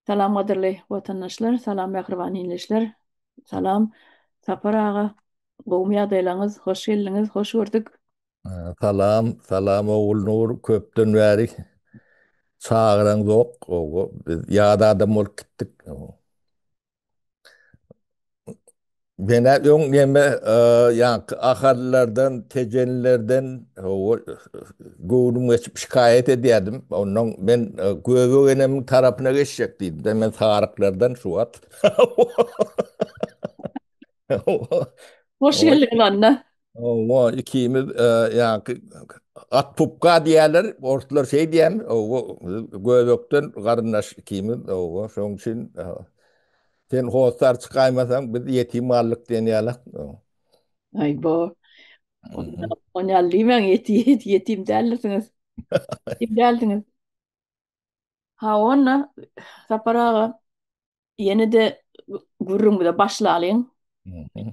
Salam kadirli vatandaşlar, salam yakribani inleşler, salam Sapar ağa, gowmy ýagdaýlaryňyz, hoş geldiňiz, hoş gördük. Salam, salam oğul Nur köpden bäri çağıran zok. Biz ýada adam bolup gitdik. Ben öň neme ýa ahallardan, tejenlerden göwnüm geçip şikayet edýärdim. Ondan men göwügenem tarapyna geçecek diýdim. Men sagaryklardan şuwat. Hoş geldiňiz anna. O ikimiz yani at pupka diýerler, ortalar şey diýen, o göbekten garyndaş ikimiz, o şoň üçin sen hostar çykaýmasaň biz ýetim mallyk diýenýärler. Ay bo, onyallyman yetim däldiňiz. Yetim däldiňiz. Ha onna Sapar ağa, ýene de gurrumda başlalyň.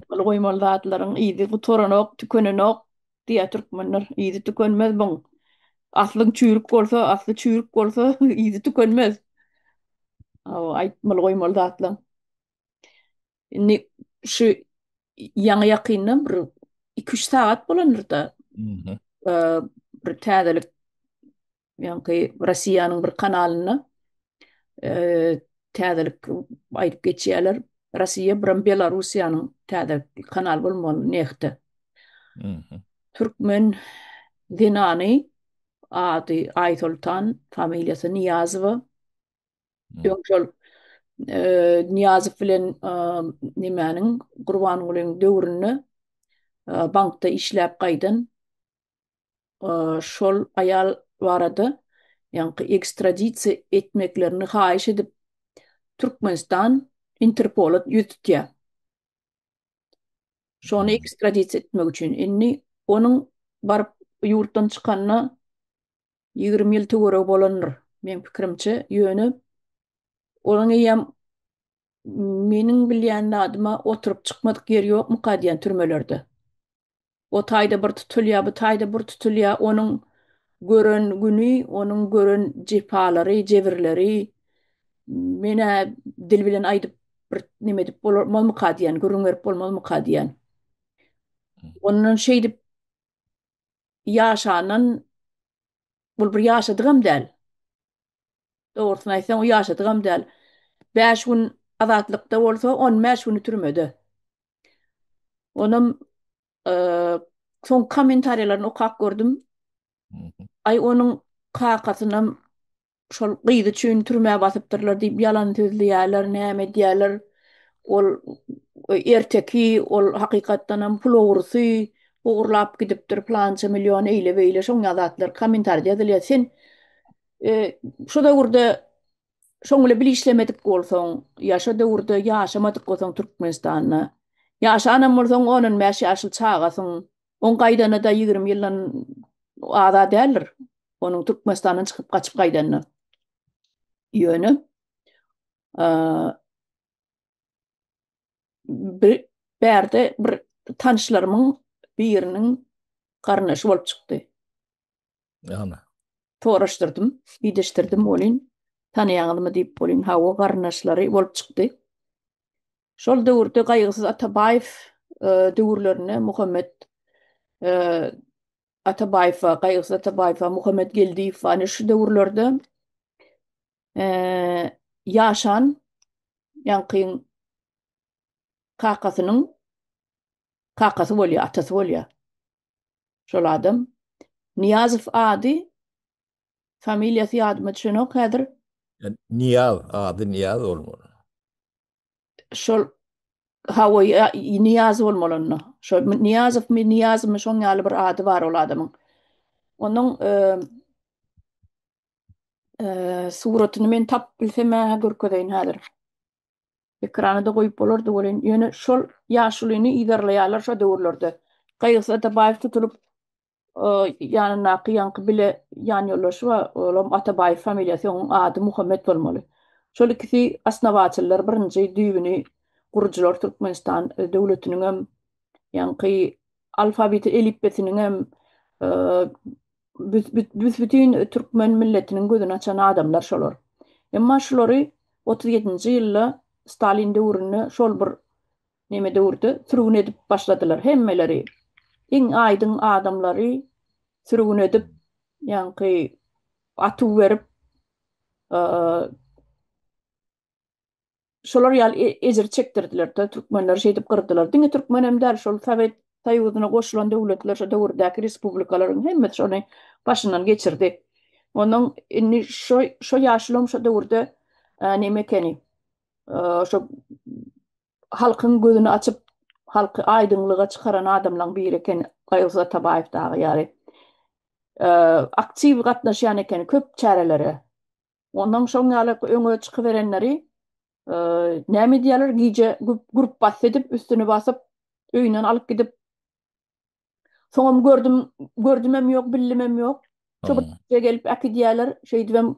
Goýmaly zatlaryň ýygy gutoranok, tükenenok diýe türkmenler, ýygy tükenmez bu. Aslyň çürük bolsa, asly çürük bolsa ýygy tükenmez. Aýtmaly goýmaly zatlaryň. Inni şu ýaňy ýakyndan bir 2-3 saat bolandyr da bir täzelik ýa-ni Russiýanyň bir kanalyna täzelik aýdyp geçýärler. Russiýa bilen Belarusiýanyň täzelik kanal bolmaly nähde. Türkmen Dinany ady Aýsultan, familiýasy Niýazowa. Ýokşol Niýazow bilen nimäniň Gurbanyň döwrüne bankda işläp gaýdan şol aýal barada ýa-ni ekstradisiýa etmeklerini haýyş edip Türkmenistan Interpola ýüztýär. Şonu ekstradisiýa etmek üçin inni onuň baryp ýurtdan çykanyna 20 ýyl töwereg bolandyr. Men pikirimçe ýöne onuň ýam meniň bilýän adyma oturup çykmadyk ýeri ýok mukaddiýen türmelerde. O taýda bir tutulýar, bu taýda bir tutulýar, onuň gören güni, onuň gören jepalary, jebirleri, mene dil bilen aýdyp bir nime dip bolmaly mukaddiýen, gürrüň berip bolmaly mukaddiýen. Ondan şey dip ýaşanan, bul bir ýaşadygam däl. Dogrusyny aýtsam, o ýaşadygam däl. 5 gün azatlykda bolsa, 15 güni türmede. Onam son kommentariýalaryny okap gördüm. Ay onuň kakasynam şol gyzy üçin türmäge basypdyrlar diýip ýalan sözleýärler, näme diýärler. Ol erteki, ol hakykatdan ham pul ogursy, ogurlap gidipdir plança milyon eýle beýle şoň ýazatlar kommentariýa ýazylýar. Sen şu döwürde şoň bile bilişlemedik bolsaň, ýa-şo döwürde ýaşamadyk bolsaň Türkmenistanda. Ýaşanan bolsaň 10-15 ýaşyl çagasyň, on gaýdana da 20 ýyldan ada däldir. Onuň Türkmenistandan çykyp gaçyp gaýdanyna. Ýöne bir berde bir tanışlarımın birinin karnaşı bolup çykdy. Yani. Toraşdyrdım, ýetirdim bolyn. Tanaýanymy diýip bolyn, ha o garnaşlary bolup çykdy. Şol döwürde gaýgysyz Atabaýew döwürlerine Muhammed Atabaýewa, gaýgysyz Atabaýewa, Muhammed Geldiýew ana şu döwürlerde ýaşan ýa-ni kakasynyň kakasy bolýar, atasy bolýar. Şol adam Niýazow ady familiýasy ýadyma düşenok häzir. Niyaz, adı Niyaz olmalı. Şol hawa Niýazow bolmaly onda. Şol Niýazow şoň ýaly bir ady bar ol adamyň. Onuň suratyny men tap bilsem görkedeýin häzir. Ekrana da goýup bolardy bolyn. Ýöne şol ýaşulyny iýerleýärler şo döwürlerde. Gaýgysa Atabaýew tutulup ýanyna ýanky bile ýan ýollaşyp olam Atabaýew familiýasy onuň ady Muhammed bolmaly. Şol ikisi asnabaçylar birinji düýbüni gurujylar Türkmenistan döwletiniň hem ýanky alfabeti elipbetiniň hem bütün Türkmen milletiniň gözüni açan adamlar şolar. Emma şolary 37-nji ýylda Stalin döwrüne şol bir neme döwürde sürgün edip başladylar hemmeleri. Iň aýdyň adamlary sürgün edip ýa-ni atyp berip şolar ýaly ejir çekdirdiler de türkmenler şey edip gyrdylar. Diňe türkmen hem däl şol Sowet Soýuzyna goşulan döwletler şo döwürdäki respublikalaryň hemmesi şonu başyndan geçirdi. Onuň inni şo ýaşulym şo döwürde neme ekeni şo halkyň gözüni açyp halky aýdyňlyga çykaran adamlaryň biri eken Gaýos Atabaýew dagy ýaly. Aktiw gatnaşýan eken köp çärelere. Ondan şoň ýaly öňe çykyp berenleri näme diýerler giýje grup bas edip üstüne basyp öýünden alyp gidip soňam gördümem ýok, billimem ýok. Şo bir gelip äki diýerler şey diýem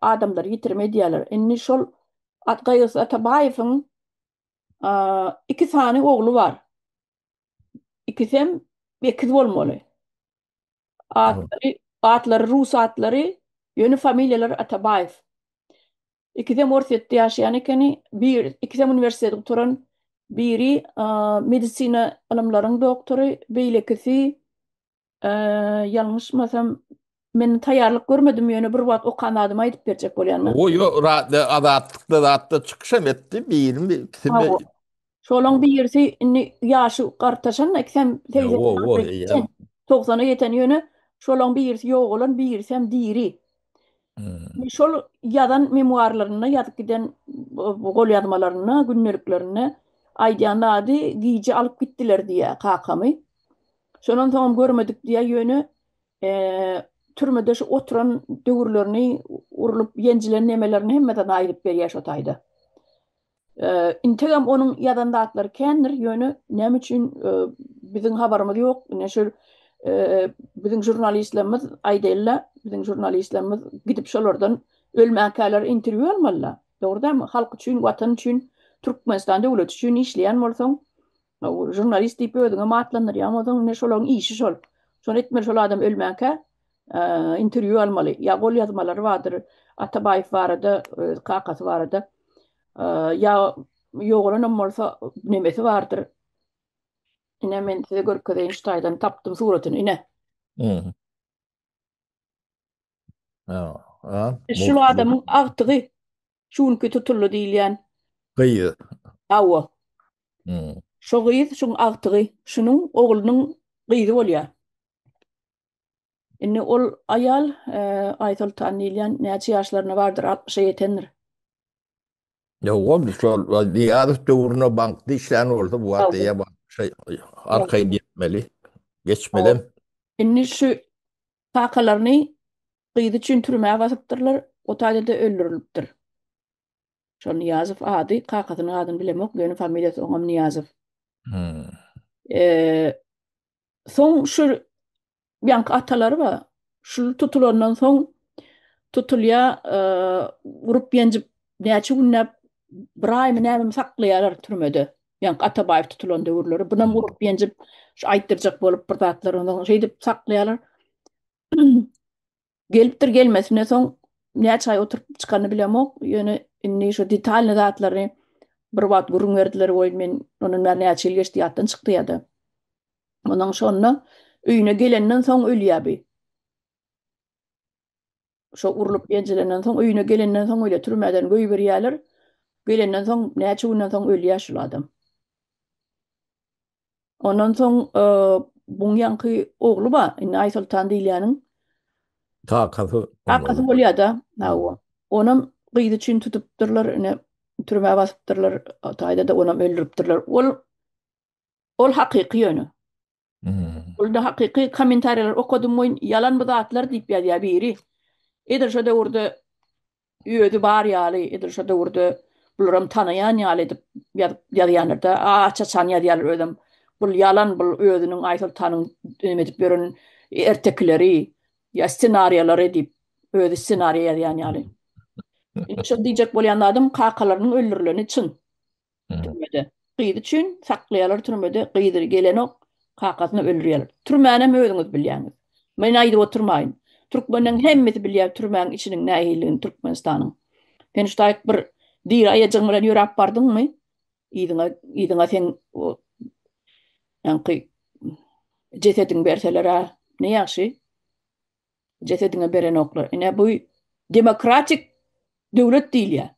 adamlar ýitirme diýerler. Inni şol Gaýos Atabaýewiň iki tane oglu var. İkisem bekiz bolmaly. Atlary Rus atlary, ýöne familiýalar Atabaýew. İkisem orsetde ýaşaýan ekeni, ikisem universitede oturan, biri medisina ilmlaryň doktory, beýlekisi ýalňyşmasam men taýýarlyk görmedim ýöne bir wagt okan adam aýdyp berjek bolýarmy? O yo adatlıkta da çıkışam etti bir Şolaň birisi ýaşy gartaşan eksem teyze 90'a ýeten ýöne şolaň birisi ýok bolan birisi hem diri. Şol ýadan memuarlaryna ýazyp giden gol ýazmalaryna, günneliklerine aýdýan ady giýje alyp gitdiler diýe kakamy. Şonuň soň görmedik diýe ýöne türmede şu oturan döwürlerini urulup ýenjilen nemelerini hemmeden aýryp berýär şo taýda. Integam onun ýadan datlary kendir ýöne näme üçin biziň habarymyz ýok. Näşe biziň jurnalistlerimiz aýdyllar, biziň jurnalistlerimiz gidip şolardan ölmäkäler interwýu almalylar. Dogrydymy? Halk üçin, watan üçin, Türkmenistan döwleti üçin işleýän bolsaň, jurnalist diýip özüňe matlanýar, ýa-da ne şolaň işi şol. Şonu etmeli şol adam ölmäkä interwýu almaly. Ýa gol ýazmalary bardyr. Atabaýew barada, kakasy barada. Ya yoğulanım olsa nemesi vardır. Yine men size görkedeýin ştaýdan tapdym suratyny ine. Şu adamyň agtygy şunky tutuldy diýilýän. Gyýy. Awa. Şo gyýy, şoň agtygy, şunuň oglunyň gyýy bolýar. Indi ol aýal Aýsultan diýilýän näçe ýaşlaryna bardyr? 60'a ýetendir. Ya o şol diýýär döwrüne bankda işlän bolsa bu wagt ýa şey arkaya gitmeli, geçmeli. Indi şu kakalaryny gyýdy üçin türmäge basypdyrlar, o taýda öldürilipdir. Şol Niýazow ady, kakasynyň adyny bilemok, ýöne familiýasy oňam Niýazow. Soň şu ýanky atalary bar. Şu tutulandan soň tutulýa gurup ýenjip näçe günnäp bir aýmy näme saklaýarlar türmede. Ýanky Atabaýew tutulan döwürleri. Bunam gurup ýenjip şu aýtdyrjak bolup bir zatlaryny şey dip saklaýarlar. Gelipdir gelmesine soň näçe aý oturup çykany bilemok. Ýöne inni şu detalny zatlary bir wagt gurun berdiler boýun men onuň näçe ýyl geçdi ýatdan çykdy ýa-da. Onuň şonuna öýüne gelenden soň ölýäbi. Şo urulup ýenjilenden soň öýüne gelenden soň öýle türmeden göýüp berýärler. Gelenden soň näçe günden soň ölýär şol adam. Ondan soň buň ýanky oglu bar, Aýsultan diýilýäniň kakasy bolýar da. Onam gyýdy üçin tutupdyrlar, türmäge basypdyrlar, taýda da onam öldüripdirler. Ol hakyky ýöne. Olda hakyky kommentariýalar okudum moýun ýalan bu zatlar diýip ýazýar biri. Edir şo döwürde ýödi bar ýaly, edir şo döwürde bularam tanaýan ýaly diýip ýazýarlar da. Açaçan ýazýarlar özüm. Bul ýalan, bul özüniň Aýsultanyň edip beren ertekleri, ýa ssenariýalary diýip özü ssenariýa ýazýan ýaly. Şo diýjek bolýan adam kakalarynyň öldürileni çyn. Türmede. Gyýdy üçin saklaýarlar türmede, gyýdyr gelenok kakasyny öldürýärler. Türmänem özüňiz bilýäňiz. Men aýdyp oturmaýyn. Türkmeniň hemmesi bilýär türmäň içiniň nähiliğini Türkmenistanyň. Pençtaýyk bir diri aýajyň bilen ýörap bardyňmy? Ýydyňa sen ýanky jesediň berseler ne ýaşy? Jesediňe beren oklar. Ine bu demokratik döwlet diýilýär.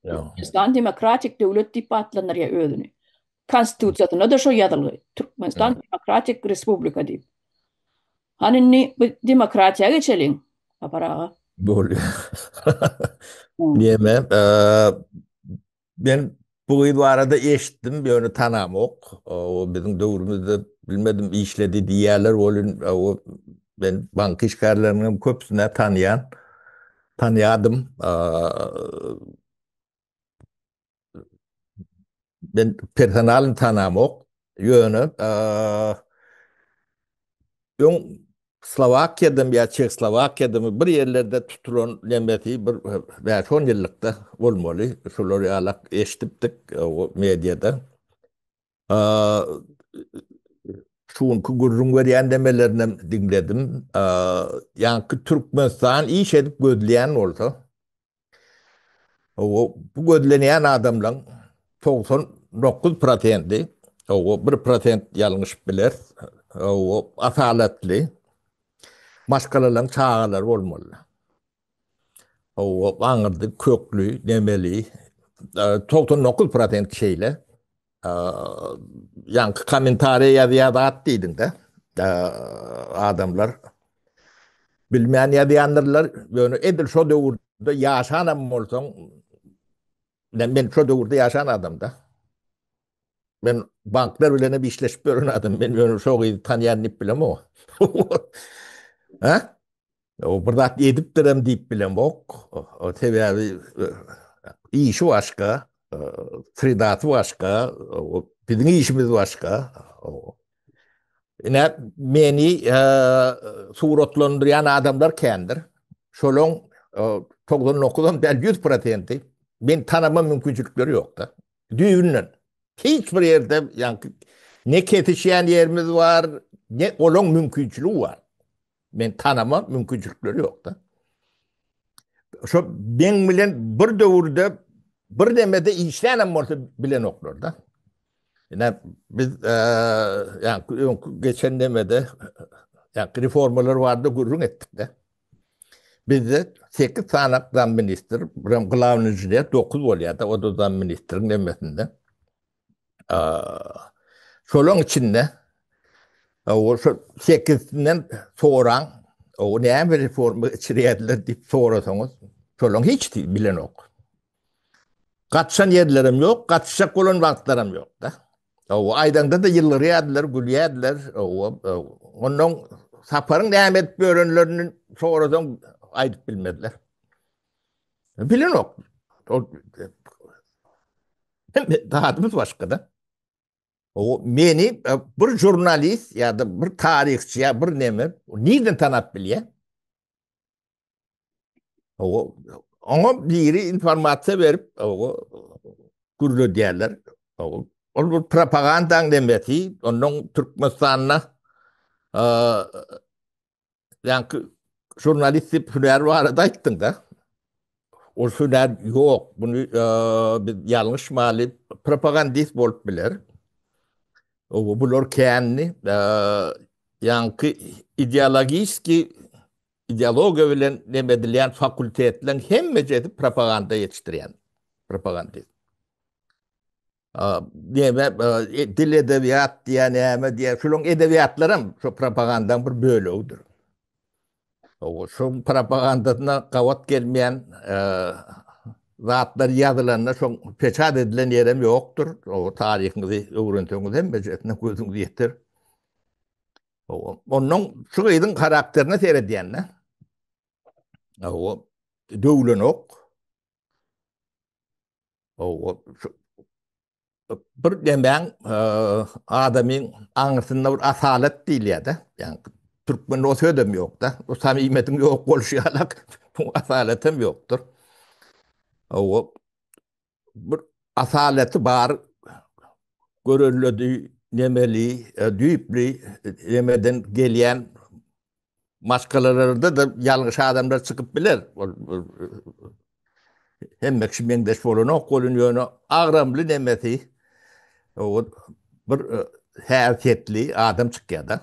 Ja. Türkmenistan demokratik döwlet diýip atlanýar ýa özüni. Konstitusiýasyna da şo ýazylgy. Türkmenistan demokratik respublika diýip. Hanini bu demokratiýa geçeliň. Aparaga. Böyle. Niyeme? Ben bu ibarada eşittim, bir onu tanamok. O bizim dövrümüzde bilmedim işledi diýerler olun. Ben bank işgärleriniň köpsüne tanıyadım. Ben personalini tanamok. Yönü. Ön Slovakya'da ya Çekslovakya'da bir yerlerde tutulan nemeti bir 5-10 yıllıkta olmalı. Şoları alak eşittik o medyada. Şunku gurrun veriyen demelerini dinledim. Yankı Türkmenistan iş edip gözleyen olsa. Bu gözleyen adamla 99%'i o 1% yanlış bilir. O asaletli. Başkalarının çağalar olmalı. O anırdı, köklü, nemeli, 99% şeyle, yani komentariye yazıya da attıydın da, adamlar, bilmeyen yazıyanlarlar, yani edil şu dövrde yaşanam olsan, ben şu dövrde yaşan adam da, ben banklar bile bir işleşip görün adam, ben yani çok iyi tanıyan nip bilem o. Ha? O burada edip derem deyip bilem ok. O tabi işi başka, fridatı başka, bizim işimiz başka. Yine beni suratlandıran adamlar kendir. Şolon toğdan okudan bel 100%'i ben tanıma mümkünçülükleri yoktu. Düğünün. Hiçbir yerde yani ne ketişen yerimiz var, ne olon mümkünçülüğü var. Ben tanıma mümkünçülükleri yoktu. Şu ben bilen bir dövrde bir demede işlenem olsa bilen oklar da. Yani biz yani geçen demede yani reformalar vardı gurrun ettik de. Biz de 8 tane zam minister, buram Glavnici'de 9 oluyor da o da zam ministerin demesinde. Şolun içinde o 8'den soran o ne bir reformu içeriyediler deyip sorasanız şolun hiç bilen ok. Kaçan yerlerim yok, kaçacak olan vaktlerim yok da. O aydanda da yılları yediler, gülüyediler. Onun saparın devam et böğrenlerinin sonradan aydık bilmediler. Bilin ok. Dağıtımız başka da. O beni bir jurnalist ya da bir tarihçi ya bir nemir neden tanıp biliyor? Ona biri informasyon verip gurur diyorlar. O propagandan demeti onun Türkmenistan'na yani jurnalistik hüner var da ayttın da. O hüner yok. Bunu yanlış mali propagandist bolup bilir. O bulur kendi yankı ideoloji bilen demedilen fakültetlerin hem mecedi propaganda yetiştiren propagandist. Diyeme dil edebiyat diye neyme diye şunun edebiyatlarım şu propagandanın bir bölüğüdür. O şu propagandasına kavat gelmeyen zatlar yazılarına şu peçat edilen yerim yoktur. O tarihinizi öğrentiyorsunuz hem mecedine gözünüzü yetir. Onun şu gıydın karakterini seyrediyenler. O dövlen ok. O bir demen adamın anısında bir asalet değil ya da. Yani Türkmen o söylem yok da. O samimiyetin yok oluşarak bu asaletim yoktur. O bir asaleti var görüldü nemeli, düyüplü nemeden gelen başkalarında da yanlış adamlar çıkıp bilir. Hemmek şimendeş bolany okulun ýöne agramly nemesi o bir häsiýetli adam çykýar-da.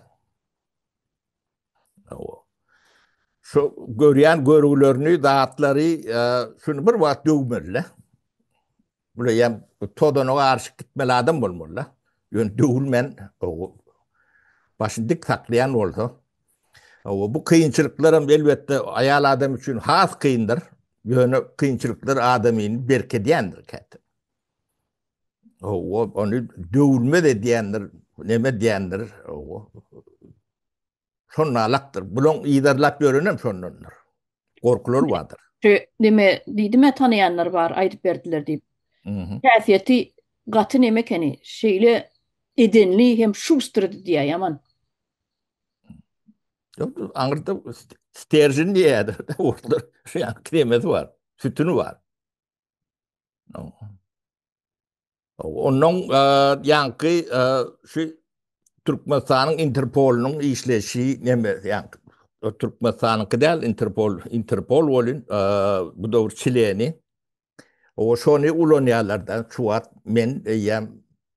Şu görýän görgülerini, zatlary şunu bir wagt döwmerler. Bula ýam todana garşy gitmeli adam bolmaly. Ýöne döwülmen başyny dik saklayan bolsa. Bu kıyınçılıklarım elbette ayal adam için has kıyındır. Ýöne kıyınçılıklar adamyny berkediýändir käte. Onu döwülme de diýendir, neme diýendir. Şonnalakdyr. Bulan ýydarlap ýörenem şonnanlar. Gorkular vardır. Deme diýdime tanıyanlar var, aýdyp berdiler diýip. Häsiýeti gaty neme keni, şeýle edenli hem şustrdy diýär ýaman. Aňyrda sterjin diýär. Orlar kremesi var, sütünü var. Onun yankı şu Türkmenistanyň Interpol'nyň işleşi neme ýa Türkmenistanyňky däl Interpol bolyn bu dowr çileni o şonu ulanýarlardan şu wagt men ýa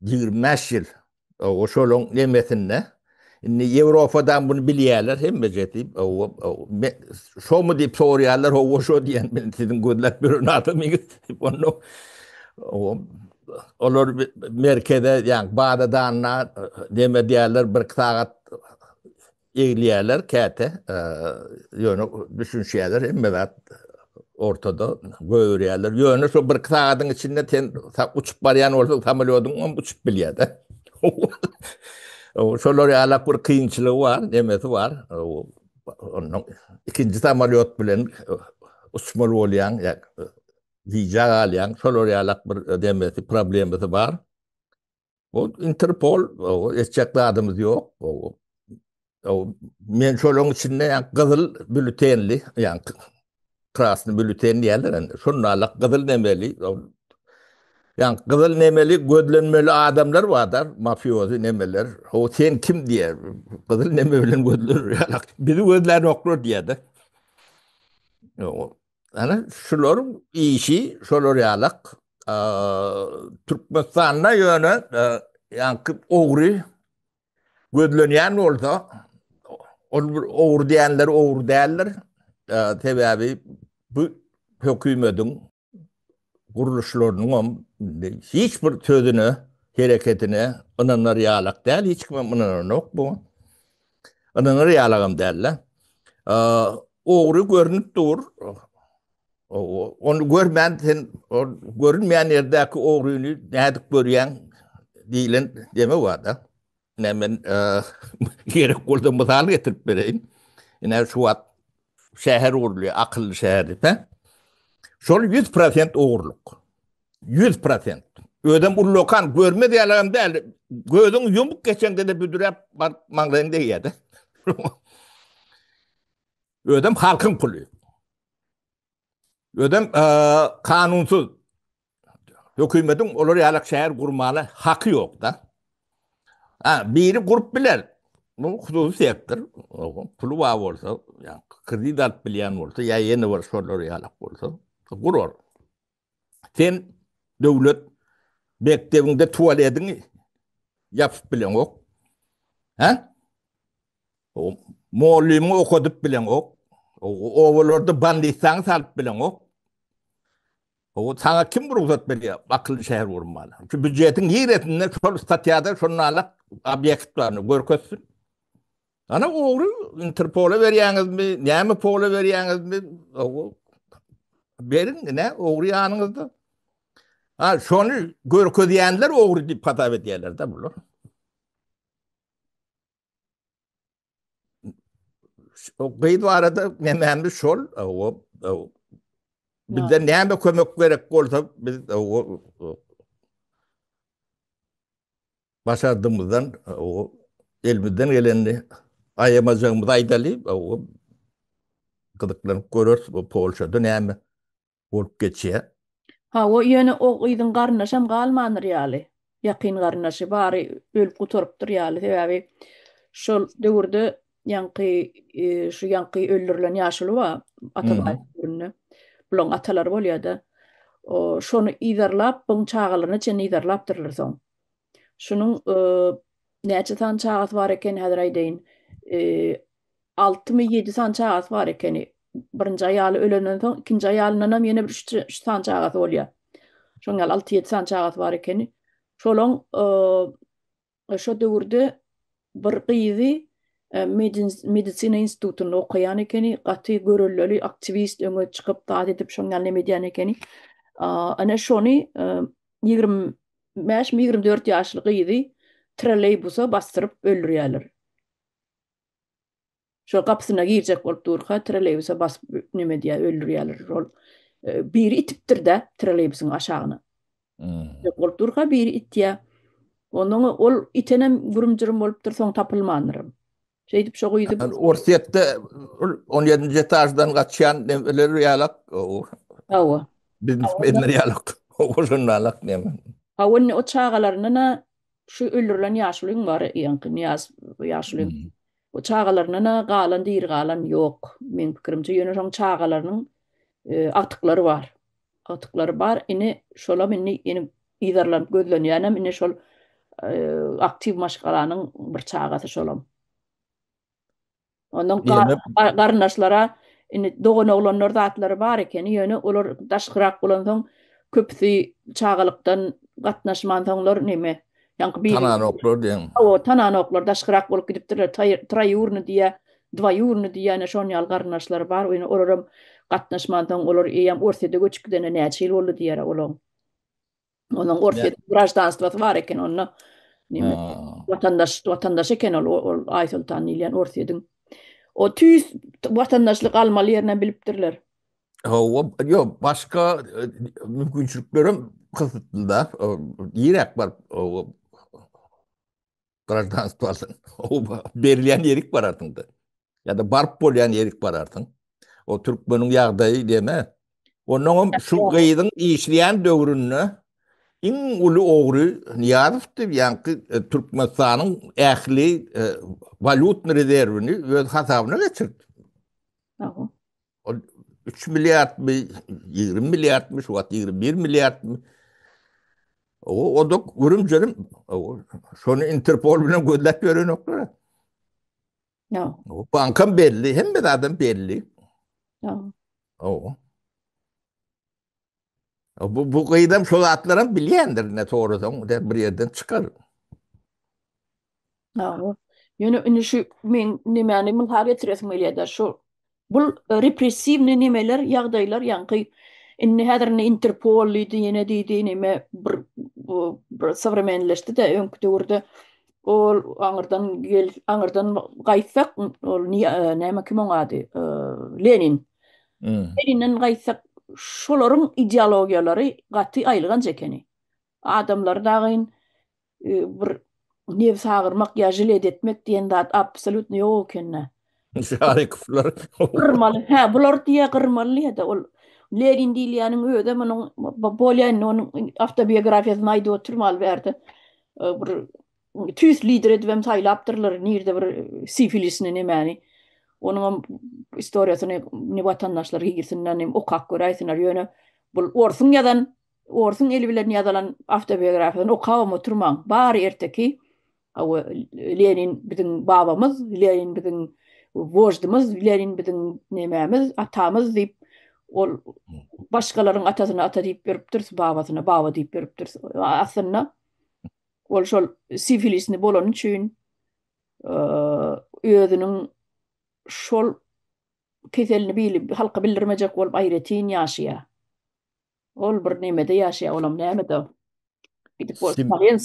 25 ýyl o şolong nemesinde inni Ýewropadan bunu bilýärler hemme jetip şo mu diýip sorýarlar o şo diýen men sizin gözläp bilen adamyňyz onu olar merkede ýa Bagdadanna deme diýerler bir sagat egliyerler käte ýöne düşünşýärler hemme zat ortada görýärler ýöne şu bir sagatyň içinde sen uçup barýan bolsa samolyotyň uçup bilýär-de. Şolar ýalak bir kıyınçylygy var, nemesi var. Onun ikinji samolyot bilen uçmaly bolýan viza alýan şolar ýalak bir demesi problemisi var. O Interpol etjekli adamyz ýok. Men şolaryň içinde gyzyl bültenli, ýa krasny bülten diýerler. Şonnalak gyzyl nemeli, ýa gyzyl nemeli gözlenmeli adamlar barlar, mafiozy nemeler. O sen kim diýer? Gyzyl neme bilen gözler ýalak. Bizi gözlerini oklar diýerdi. Ana şular işi, şolar ýalak Türkmenistanyna ýöne ýa ogry gözlenýän bolsa ogry diýenler ogry däldir. Sebäbi bu hökümetiň guruluşlarynyň hiç bir sözüne, hereketine ynanyr ýalak däl, hiç kim ynanok bu. Ynanyr ýalagam däl. Ogry görünip dur. Onu görmän sen görünmeýän ýerdäki ogryny nädik görýän diýilen deme bar da. Nämen gerek bolsa mysal getirip bereýin. Ine şu wagt şäher urly, akylly şäher diýip. Şol 100% ogurluk. 100%. Ödem urlokan görme diýelegem däl. Gözüň yumuk geçende de büdürep maňlaýynda ýerde. Ödem halkyň puly. Ödem kanunsuz. Hökümetiň olar ýalak şäher gurmaly haky ýok da. Biri gurup biler. Bu hususy sektor. Pulu var bolsa, ýa kredit alyp bilýän bolsa, ýa ýene bir şolar ýalak bolsa, gurur. Sen döwlet mektebiňde tualetiňi ýapyp bilen ok. Mollimy okudyp bilen ok. Owalarda bandisaň salyp bilen ok. Sana kim ruhsat berýär? Akylly şäher gurmaly. Şu büdjetiň ýeretinde şol statýada şonnalak obyektlaryny görkezsin. Ana ogry Interpol'a berýäňizmi, näme pola berýäňizmi? Berin ne ogry ýanyňyzda. Şonu görkezýänler ogry diýip patap edýärler da bular. O gıyd arada näme şol, bizde näme kömek gerek bolsa biz başardığımızdan elimizden geleni ayamazığımızı aydaly gıdıklanıp görürüz bu Polşada näme bolup geçýär. O ýöne o gyýdyň garnaşam galmanyr ýaly. Ýakyn garnaşy bary ölüp guturypdyr ýaly. Sebäbi şol döwürde şu ýanky öldürilen ýaşuly wa Atabay döwründe. Bulan atalar bolýar-da. şonu idarlap, bu çağalarını çen idarlaptırlar soň. Şunun näçe tan çağat var eken häzir aýdaýyn. 6 my 7 tan çağat var ekeni. Birinji aýaly ölenden soň ikinji aýalynam ýene bir 3 tan çağat bolýar. Şoň ýaly 6-7 tan çağat var ekeni. Şolaň şo döwürde bir gyzy medisina institutyny okuyan ekeni, gaty görellili aktivist öňe çykyp daat edip şoň ýaly neme diýen ekeni. Ana şonu 25-24 ýaşly gyzy trolleýbusa bastyryp öldürýärler. Şol gapysyna girjek bolup durka trolleýbusa basyp neme diýär öldürýärler. Şol biri itipdir-de trolleýbusyň aşagyna. Bolup durka biri itýär. Onuň ol itenem gürümjürüm bolup dursaň tapylmandyr. Şeýdip şo gyzy Orsiýetde 17-nji etaždan gaçýan nemeler ýalak. Hawa. Biznesmenler ýalak. Oşunalak neme. O çağalarına şu öldürülen ýaşlyň bar, ýaşlyň. O çağalarına galan diýir galan ýok. Men pikirimçe ýöne şoň çağalarnyň atyklary bar. Atyklary bar. Ine şola meni ýene idarlanyp gözlenýärem. Ine şol aktiv maşgalanyň bir çağaty şolam. Ondan garnaşlara ine dogan oglanlar zatlary bar eken, ýöne olar daşkyrak bolan soň köpsi çağalykdan gatnaşman soňlar neme? Ýa-ni Tananoklar diýen. Tananoklar daşkyrak bolup gidipdir. Trayurny diýe, dvayurny diýe şoň ýaly garnaşlar bar. Ine olaram gatnaşman soň olar eýem Orsiýede göçükdene näçe ýyl boldy diýer olar. Onuň Orsiýede graždanstwasy bar eken, onu neme? Watandaş eken ol Aýsultan ilýän Orsiýeden. O tüýs watandaşlyk almaly ýerine bilipdirler. Yok, başka mümkünçülüklerim kısıtlı. Yirek var. Graždanstwasyn. Berilen yerik var artında. Ya da barp bolyan yerik var artın. O Türkmeniň ýagdaýy deme. Onuň şu gyýdyň işleýän döwründe iň uly ogry Niýazow ýa-ni Türkmenistanyň ähli valutny rezerwini öz hasabyna geçirdi. 3 milyard mı, 20 milyard mı, şu 21 milyard mı? O da görümcerim. Şonu Interpol bilen gözlep görün oklar. O bankam belli, hem bir adam belli. Bu kıydam şol atlaram bilýändir ne toğrudan bir yerden çıkar. Ýöne şu men nimeni mylha getiresim gelýär şu bul repressiv nimeler ýagdaýlar ýa-ni inni häzir Interpol ýene diýdi nime bir savremenleşdi de öňkü döwürde ol aňyrdan gaýtsak ol näme kim oňady Lenin. Leninin gaýtsak şolaryň ideologiýalary gaty aýlygan jekeni. Adamlar dagyn bir nev sagyrmak ýa jilet etmek diýen zat absolutny ýok ekenne. Şarikuflar. Gyrmaly. Bular diýe gyrmaly da ol Lenin diýilýäniň öýde munyň bolýan onuň autobiografiýasyny aýdy oturmaly berdi. Bir tüýs lider edibem saýlapdyrlar nirde bir sifilisini nemeni. Onuň historiýasyny ne watandaşlar girsinler okak göräýsinler ýöne bul orsun eli bilen ýazylan autobiografiýany okawam oturmaň. Bari erteki Lenin bizim babamız, Lenin bizim vojdymyz, Lenin bizim nememiz, atamız diýip ol başgalaryň atasyna ata diýip beripdir, babasyna baba diýip beripdir. Aslynda ol şol sifilisni bolan üçin özüniň şol keselini bilip halka bildirmejek bolup aýretyn ýaşaýar. Ol bir nemede ýaşaýar, olam näme-de? Gidip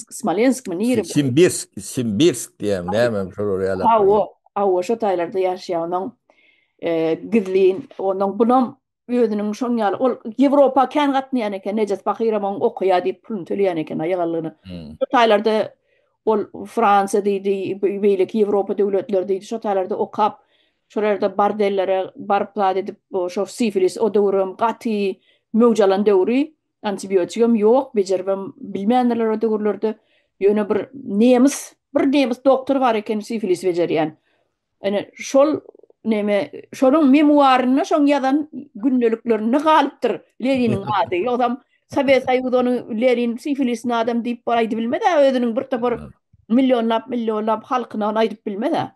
Smolensk mi niri? Simbirsk diýem, näme şol oraya. Şo taýlarda ýaşaýar onuň gizlin, onuň bunam özüniň şoň ýaly ol Ýewropa kän gatnaýan eken, Necdet Bakyram oň okuýar diýip pulun töleýän eken aýalyny. Şo taýlarda ol Fransa diýdi, beýleki Ýewropa döwletleri diýdi, şo taýlarda okap, şolarda bardellere barp edip şo sifilis o döwrüm gaty möwjalan döwri, antibiotikum ýok, bejeribem bilmänler o döwürlerde. Ýöne bir nemis doktor bar eken sifilis bejerýän. Ene şol şonuň memuaryny şoň ýazan gündeliklerini galypdyr. Leniniň ady. Ýogam Sovet Soyuzu onu Lenin sifilisini adam deyip baraydı bilmedi. Özünün bir tapar milyonlap halkına onu aydıp bilmedi.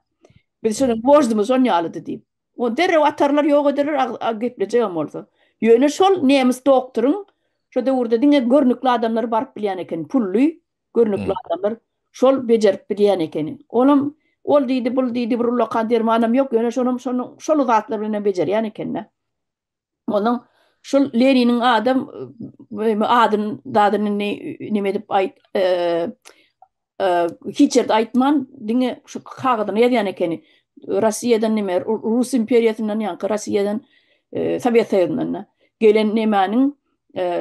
Biz şunun borcumuz on yalıdı deyip. O derre atarlar yok ederler gitmeyeceğim oldu. Yönü şol Nemis doktorun şu da orada dinle görnüklü adamlar barıp bilen eken pullu görnüklü adamlar şol becerip bilen eken. Oğlum ol deydi bul deydi bir lokan dermanım yok yönü şol zatlar bilen beceriyen eken ne. Onun şol Lenin'in adam adın dadını ne edip ait hiçer aytman dinge şu kağıdını yediyen ekeni Rusya'dan neme Rus imperiyasından yankı Rusya'dan Sovyet Soyuzu'ndan gelen nemenin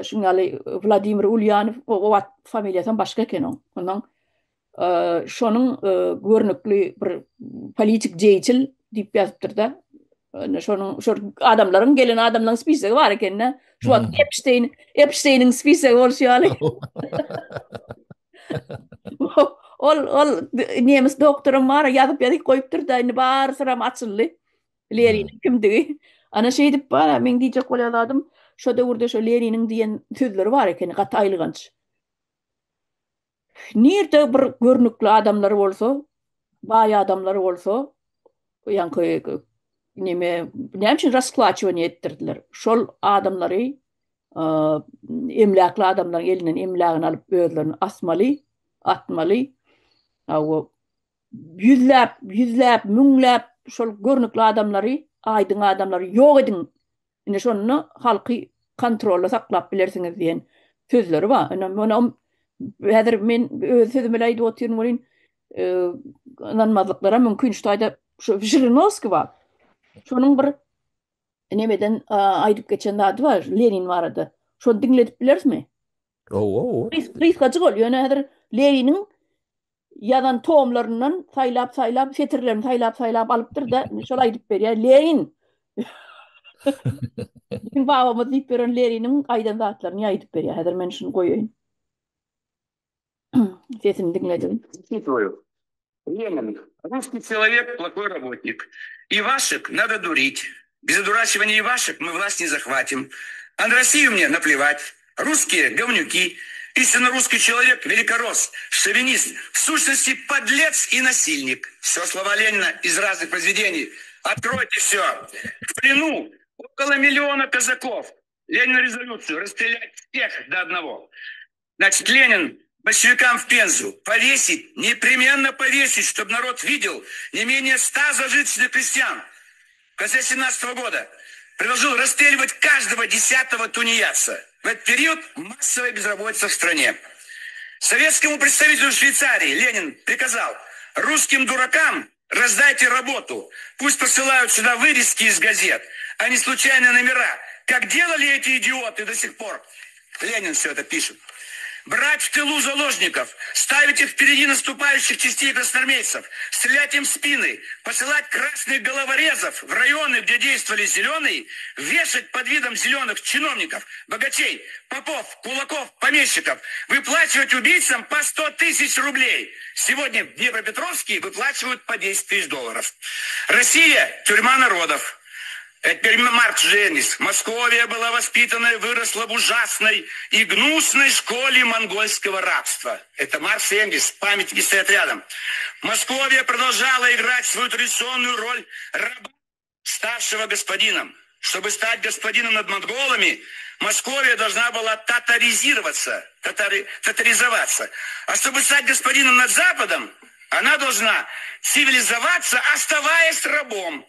şungalı Vladimir Ulyanov o familyasından başka kenon. Ondan şonun görnüklü bir politik ceyçil deyip yazıptır da şonun şu adamların gelen adamların spisi var ekenne şu an Epstein'in spisi oluşuyor. Ol Nemis doktorum var yazıp koyuptur da indi bar sıram açıldı. Lenin'in kimdigi. Ana şey dip bana men diyecek oladım. Şu da burada şu Lenin'in diyen sözleri var eken qataylığınç. Nerede bir görnüklü adamları olsa, bay adamları olsa, yankı ne için rasklaçı ettirdiler. Şol adamları emlaklı adamların elinden emlakını alıp özlerini atmalı. O yüzlep, münlep şol görnüklü adamları, aydın adamları yok edin. Ine şonu halkı kontrolü saklap bilirsiniz diyen sözleri var. Ona häzir men öz sözüme aýdyp oturýan bolyn inanmazlıklara mümkün işte ayda şu Jirinovskiy var. Şonun bir nemeden aýdyp geçen adı var. Lenin vardı. Şonu dinledip bilersmi? Riskacı oluyor. Yani häzir Lenin'in yadan tohumlarından saylap fetirlerini saylap alıptır da şolay aýdyp berýär. Lenin bizim babamız diýip beren Lenin'in aýdan zatlaryny aýdyp berýär. Häzir men şunu goýaýyn. Sesini dinledim. Ленин, русский человек, плохой работник. Ивашек надо дурить. Без одурачивания Ивашек мы власть не захватим. А на Россию мне наплевать. Русские говнюки. Истинно русский человек, великорос, шовинист, в сущности подлец и насильник. Все слова Ленина из разных произведений. Откройте все. В плену около 1 миллиона казаков. Ленин резолюцию расстрелять всех до одного. Значит, Ленин большевикам в Пензу повесить, непременно повесить, чтобы народ видел не менее 100 зажиточных крестьян. В конце 17 года предложил расстреливать каждого 10-го тунеядца. В этот период массовая безработица в стране. Советскому представителю Швейцарии Ленин приказал: русским дуракам раздайте работу. Пусть посылают сюда вырезки из газет, а не случайные номера. Как делали эти идиоты до сих пор. Ленин все это пишет. Брать в тылу заложников, ставить их впереди наступающих частей красноармейцев, стрелять им в спины, посылать красных головорезов в районы, где действовали зеленые, вешать под видом зеленых чиновников, богачей, попов, кулаков, помещиков, выплачивать убийцам по 100 тысяч рублей. Сегодня в Днепропетровске выплачивают по 10 тысяч долларов. Россия – тюрьма народов. Это теперь Маркс Женис. Московия была воспитана и выросла в ужасной и гнусной школе монгольского рабства. Это Маркс и Энгельс, памятники стоят рядом. Московия продолжала играть свою традиционную роль раба, ставшего господином. Чтобы стать господином над монголами, Московия должна была татаризоваться. А чтобы стать господином над Западом, она должна цивилизоваться, оставаясь рабом.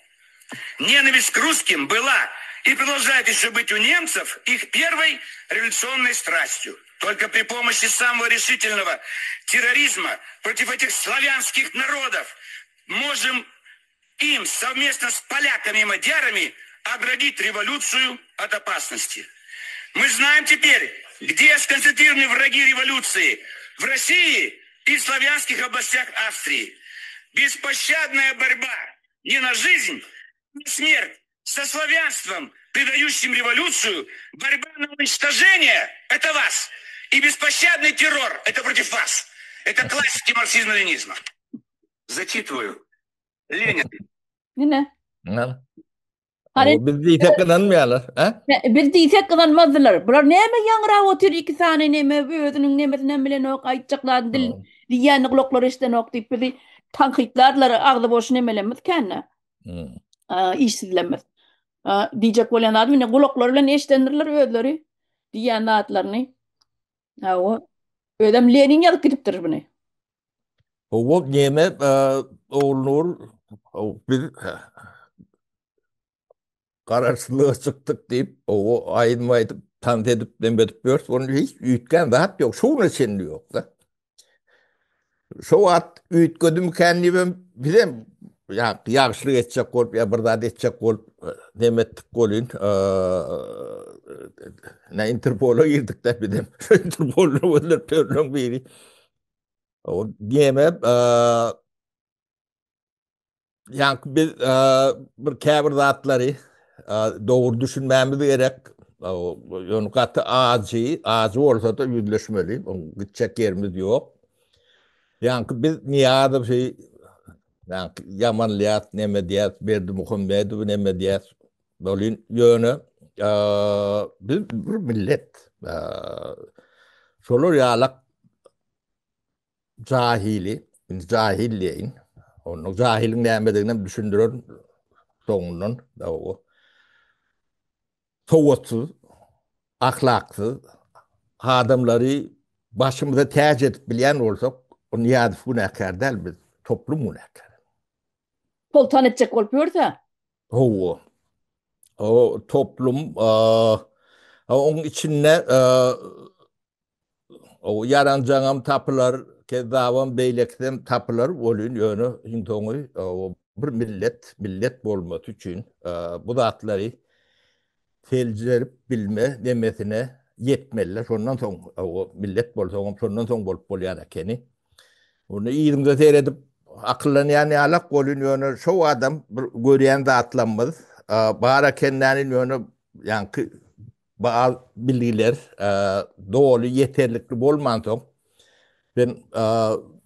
Ненависть к русским была и продолжает еще быть у немцев их первой революционной страстью. Только при помощи самого решительного терроризма против этих славянских народов можем им совместно с поляками и мадьярами оградить революцию от опасности. Мы знаем теперь, где сконцентрированы враги революции: в России и в славянских областях Австрии. Беспощадная борьба не на жизнь, смерть со славянством, предающим революцию, борьба на уничтожение – это вас. И беспощадный террор – это против вас. Это классики марксизма-ленинизма. Зачитываю. Ленин. Ne? Hani O biz deyse kınanmayalar. Ha? bir diysek kazanmazdılar. Bular neme yangra otur iki tane neme özünün nemesinden bilen ok aytacaklar dil Hı. diýeni kulakları işten ok diýip bizi tankitlarlar agdy boş nemelemez kenne. Hı. İşsizlemez. Diýjek bolan adam ne kulakları bilen eşdendirler özleri diýen zatlaryny. O ödem Lenin ýazyp gidipdir buni. O neme oğlunur biz kararsızlığa çıktık deyip o ayınmaydı tanıt edip demedip diyoruz. Onun hiç üyütken rahat yok. Şoğuna senli yok da. Şu at üyütködüm kendi ben bilem ya yaşlı edecek olup ya burada edecek olup demettik olun. Ne Interpol'a girdik de bilem. Interpol'un öyle törlüğün biri. O diyemem. Yani biz bir käbir zatları doğru düşünmemiz gerek. Onu katı ağzı olsa da yüzleşmeli. Gidecek yerimiz yok. Yani biz niyada bir şey yani yamanliyat, nemediyat, Berdi Muhammedov nemediyat bolin yönü biz bir millet şolur yalak cahili, cahilleyin. Onu cahilin nemediğini düşündürür sonunun da o soğutsuz, ahlaksız adamları başımıza tercih edip bilen olsak o niyazı bu nekar değil biz toplum bu nekar. Kol tanıtacak olup görse. O, o toplum onun içinde o yarancağım tapılar kezavam beylektem tapılar olun yönü hintonu o bir millet olması için bu zatları felcerip bilme demesine yetmeliler. Ondan sonra o millet bolsa ondan sonra bolup bolýar ekeni. Onu ýerinde seyredip akyllanýan ýalak bolun ýöne şu adam bir görýän zatlanmaz. Bara kendilerinin ýöne yani bazı bilgiler doğru yeterlikli bolman soň ben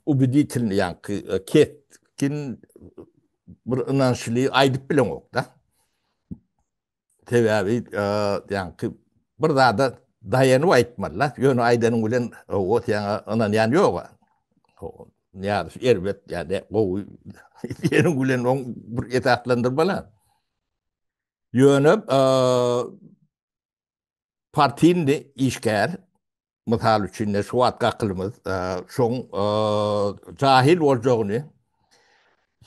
ubiditil yani ketkin bir inançlı aydıp bilen ok da. Tebi yani bir daha da dayanıp aytmadılar. Yönü aydanın bilen o yani anan yani yok. O ya elbet yani o yerin bilen on bir etatlandırmalar. Yönü partinin de işgär misal üçün de şu at kakılımız şoň cahil boljagyny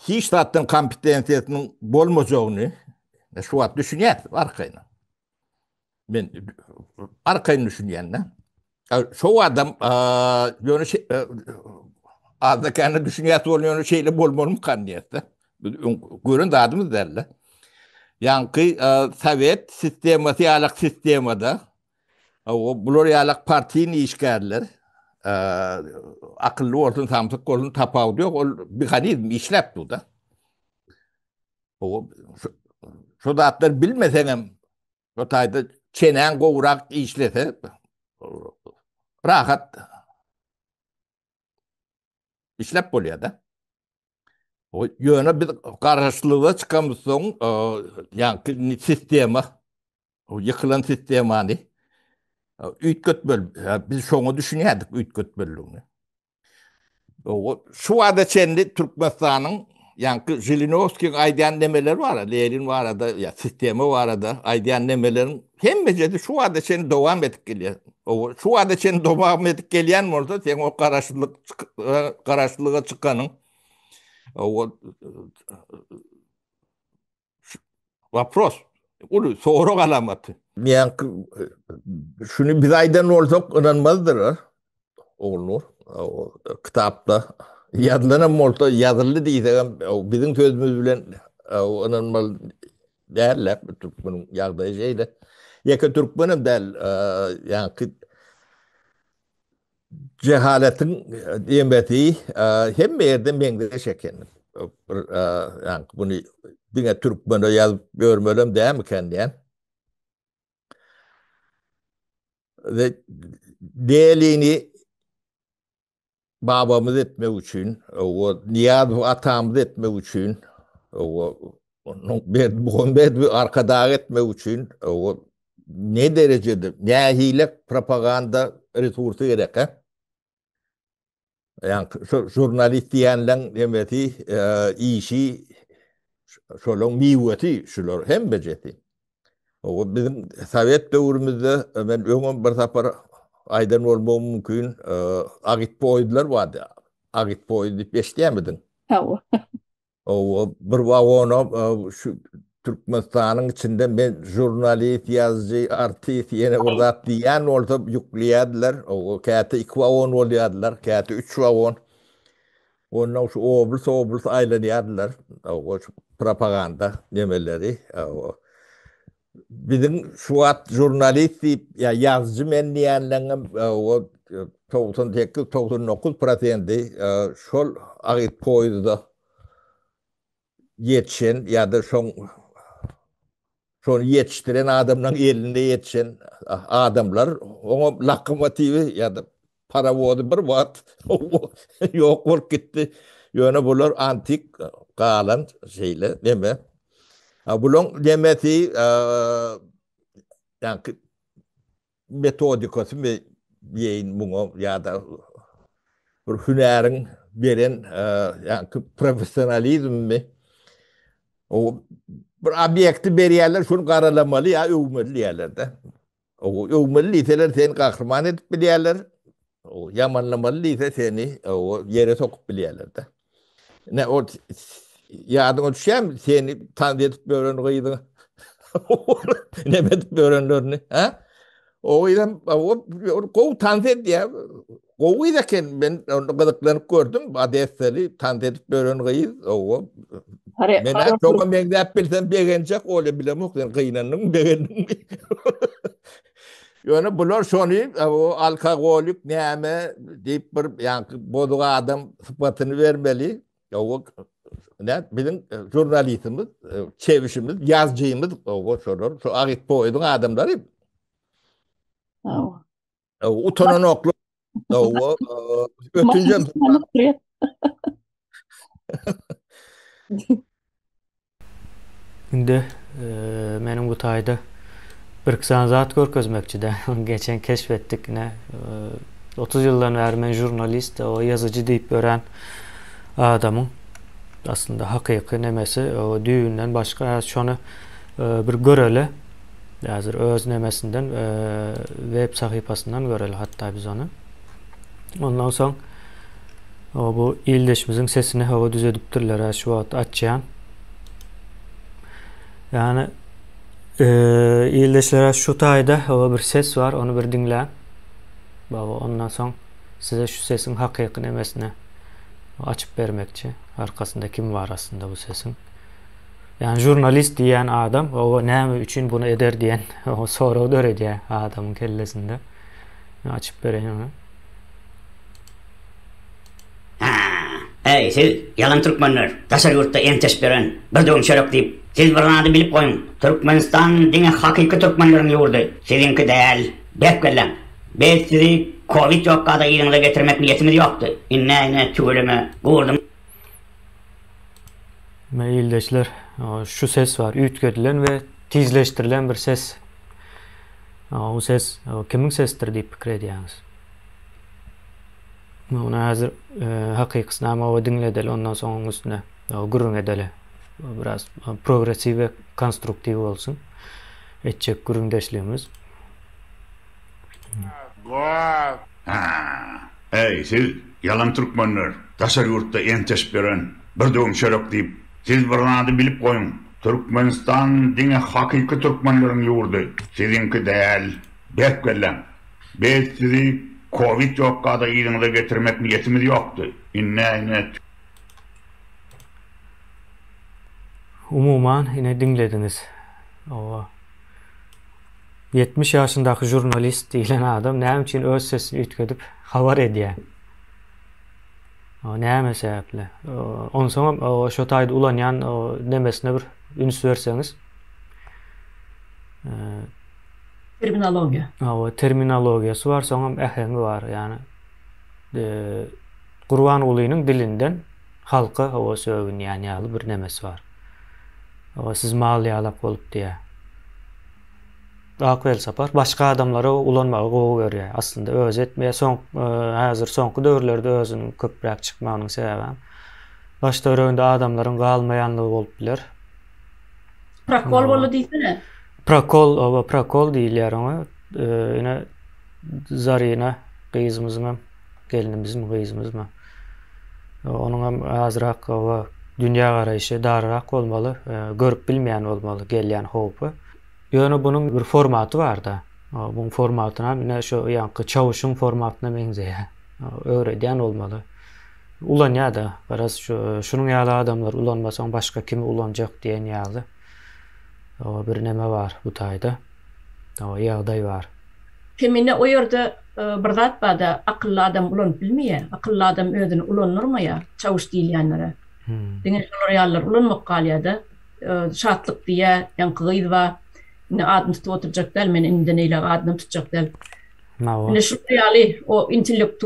hiç zatdan kompetensiýasynyň bolmajagyny şu at düşünýär arkaýna. Ben arkayını düşünýänler. Şu adam ýöne azda kendi düşünýär bolýan şeýle bolmaly kandiýatda. Görün dadymyz derler. Ýanky Sovet sistemasy ýalak sistemada o bular ýalak partini işgärler. Akıllı olsun, samsyk bolsun tapawdy ýok. Ol mexanizm işläp durda. O şu zatlar bilmeseňem o taýda çenen gowrak işlese rahat işlep bolýar da. O ýöne biz garaşlyga çykamyz soň ýani sistema o ýykylan sistemany üýtgöt böl biz şoňa düşünýärdik üýtgöt bölüňi. O şu wada çendi Türkmenistanyň yani Jirinovskiň aýdýan demeleri var, Lenin var da ya sistemi var da aýdýan demelerin hemmece de şu wada çendi dowam edip gelýär. O şu wada çendi dowam edip gelýän bolsa sen o garaşlyga çykanyň o vapros ulu soru alamatı. Yani şunu bir aydan olsak inanmazdır olur. O kitapta yazılanan olsa yazılı diýsem bizim sözümüz bilen o inanmaly derler Türkmenin ýagdaýy şeýle. Ýeke Türkmenim del yani cehaletin diýmeti hemme ýerde meňde şekendim. Yani bunu diňe Türkmene ýazyp görmelem dämi kendiýen. Ve değerliğini babamız etmek için, o niyaz atamız etmek için, o Bu bir arkadağı etme için o ne derecede ne hile propaganda resursu gerek ha? Yani jurnalist diyenler demeti işi şolong miyveti şular hem beceti. O bizim Sovet dövrümüzde ben öňüm bir sapar aydan olmam mümkün agit boydular vardı. Agit boydu beşleyemedin. Hawa. O bir vagona şu Türkmenistan'ın içinde ben jurnalist, yazıcı, artist, yine burada diyen orada yükleyenler. O kâte 2 vagon oluyordular, kâte 3 vagon. Ondan şu obrus aylanıyordular. O propaganda demeleri. O bizim şu at jurnalist ya yazıcı men diyenlerin o 98-99% şol agit poydu yetişen ya da son yetiştiren adamın elinde yetişen adamlar ona lokomotivi ya da paravodu bir vat yok olup gitti. Yöne bunlar antik kalan şeyle değil mi? Bunun demeti yani metodikası mı diyeyin bunu ya da bir hünerin veren yani profesyonalizm mi? O bir obyekti berýärler şunu garalamaly ya öwmeli diýerler-de. O öwmeli iteler seni kahraman edip bilýärler. O yamanlamaly ise seni o yere sokup bilýärler-de. Ne o yadyňa düşýärmi seni tandy edip bören gyýdy? Nebet börenlerini, ha? O yüzden o kovu tanıt ya. Kovu da ben onu gıdıklanıp gördüm. Adeseli tanıt edip bören gyýy. O mena çok meňdäp bilsem begenjek öyle bilem yok. Kıynanyň begeniniň. Ýöne bular şonu o alkoholik näme diýip bir ýa boduga adam sypatyny bermeli. O ne bizim jurnalistimiz, çevişimiz, yazıcıyımız o şolar, şu agit boýduň adamlary. Hawa. Utananoklu o ötünjem Şimdi benim bu tayda bir kısan zat görkezmekçi de geçen keşfettik ne 30 yılların Ermeni jurnalist o yazıcı deyip gören adamın aslında hakiki nemesi o düğünden başka şonu bir göreli hazır öz nemesinden web sayfasından göreli hatta biz onu ondan sonra o bu ildeşimizin sesini hava düz ediptirler şu an açayan yani ildeşlere şu tayda o bir ses var onu bir dinleyin baba ondan sonra size şu sesin hakiki nemesini açıp vermekçi arkasında kim var aslında bu sesin yani jurnalist diyen adam o ne için bunu eder diyen o soru döre diye adamın kellesinde açıp vereyim onu. Ey siz yalan Türkmenler, taşar yurtta entes beren, bir döwüm şerek diýip, siz bir nady bilip goýun. Türkmenistan diňe hakyky türkmenleriň ýurdy. Sizinki däl, bek gelen. Biz sizi Covid ýokada ýyňyza getirmek niýetimiz ýokdy. Inne tügüleme gurdum. Maildeşler, şu ses var, üýtgedilen ve tizleştirilen bir ses. O ses, kimiň sesidir diýip pikir edýäňiz? Ona hazır hakikisini ama o dinledeli ondan sonra onun üstüne gurrun edeli biraz progresif ve konstruktif olsun etçek gurrun deşliğimiz. Ey siz yalan Türkmenler, taşar yurtta entes beren, bir döwüm şerek diýip, siz bir nady bilip goýun. Türkmenistan diňe hakyky türkmenleriň ýurdy. Sizinki däl, bek gelen. Biz sizi Covid ýokada ýyňyza getirmek niýetimiz ýokdy. Inne Umuman yine dinlediniz. O 70 yaşındaky jurnalist diýilen adam näme üçin öz sesini üýtgedip habar edýär? O näme sebeple? Ondan soň o şo taýda ulanýan o nemesine bir üns berseňiz. Terminologiya. O terminologiyası var, sonra ehemi var yani. Kurban ulynyň dilinden halka o söýgün yani ýaly bir nemesi var. Siz maliyalak bolup diye. Akvel sapar başka adamlara ulanmağa gowy görýär. Aslında öz etmeye hazır soňky döwürlerde özüniň köpräk çykmagynyň sebebi baş döwründe adamlaryň galmaýanlygy bolup biler. Prakol bolu diýsene. Prakol diýilýär ona. Ine Zarina gyzymyzmy, gelinimizin gyzymyzmy. Onuň hem azrak we dünýä garaýşy darrak bolmaly, görüp bilmeýän bolmaly gelýän howpy. Ýöne bunyň bir formaty bar da. Bu formatyna ine şu ýanky çawuşyň formatyna meňzeýär. Öwredýän bolmaly. Ulanýar da, garaz şunuň ýaly adamlar ulanmasaň başga kimi ulanjak diýen ýaly. Bir neme bar bu taýda. Ýagdaý bar. Kemine o ýerde bir zat bada akıllı adam ulanıp bilmeýär. Akıllı adam özüni ulanyrmaýar. Çavuş diýilýänlere. Diňe şolar ýalylar ulanmak galýada. Şatlyk diýä, ýanky gyzba ne adım tutup oturjak däl, men inden eýle adım tutjak däl. Ne şu ýaly o intellekt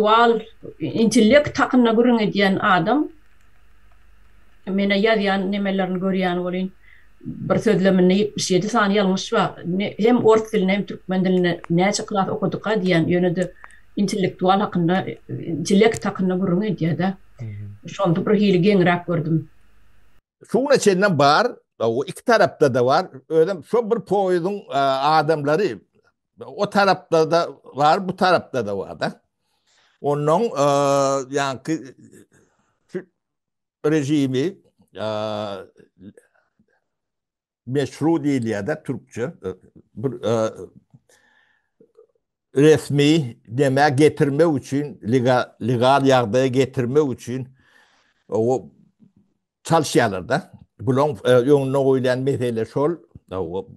takyna gürüň edýän adam mene ýazýan nemelerini görýän bolyn. Bir sözlemini 77 sany ýalňyş bar. Hem ors dilini hem türkmen dilini näçe klas okuduk diýen ýönede intellektual hakynda, intellekt takyna gürüň edýär da. Şonda bir hili geňrak gördüm. Şuna çenden bar, o iki tarafta da var. Öyle şu bir poýudyň adamlary o tarafta da var, bu tarafta da var da. Onun ýanky rejimi meşru diýilýär da türkçe. Bir resmi deme getirme üçin, legal ýagdaýa getirme üçin o çalışýarlar da. Bulan ýöňüne goýulan mesele şol.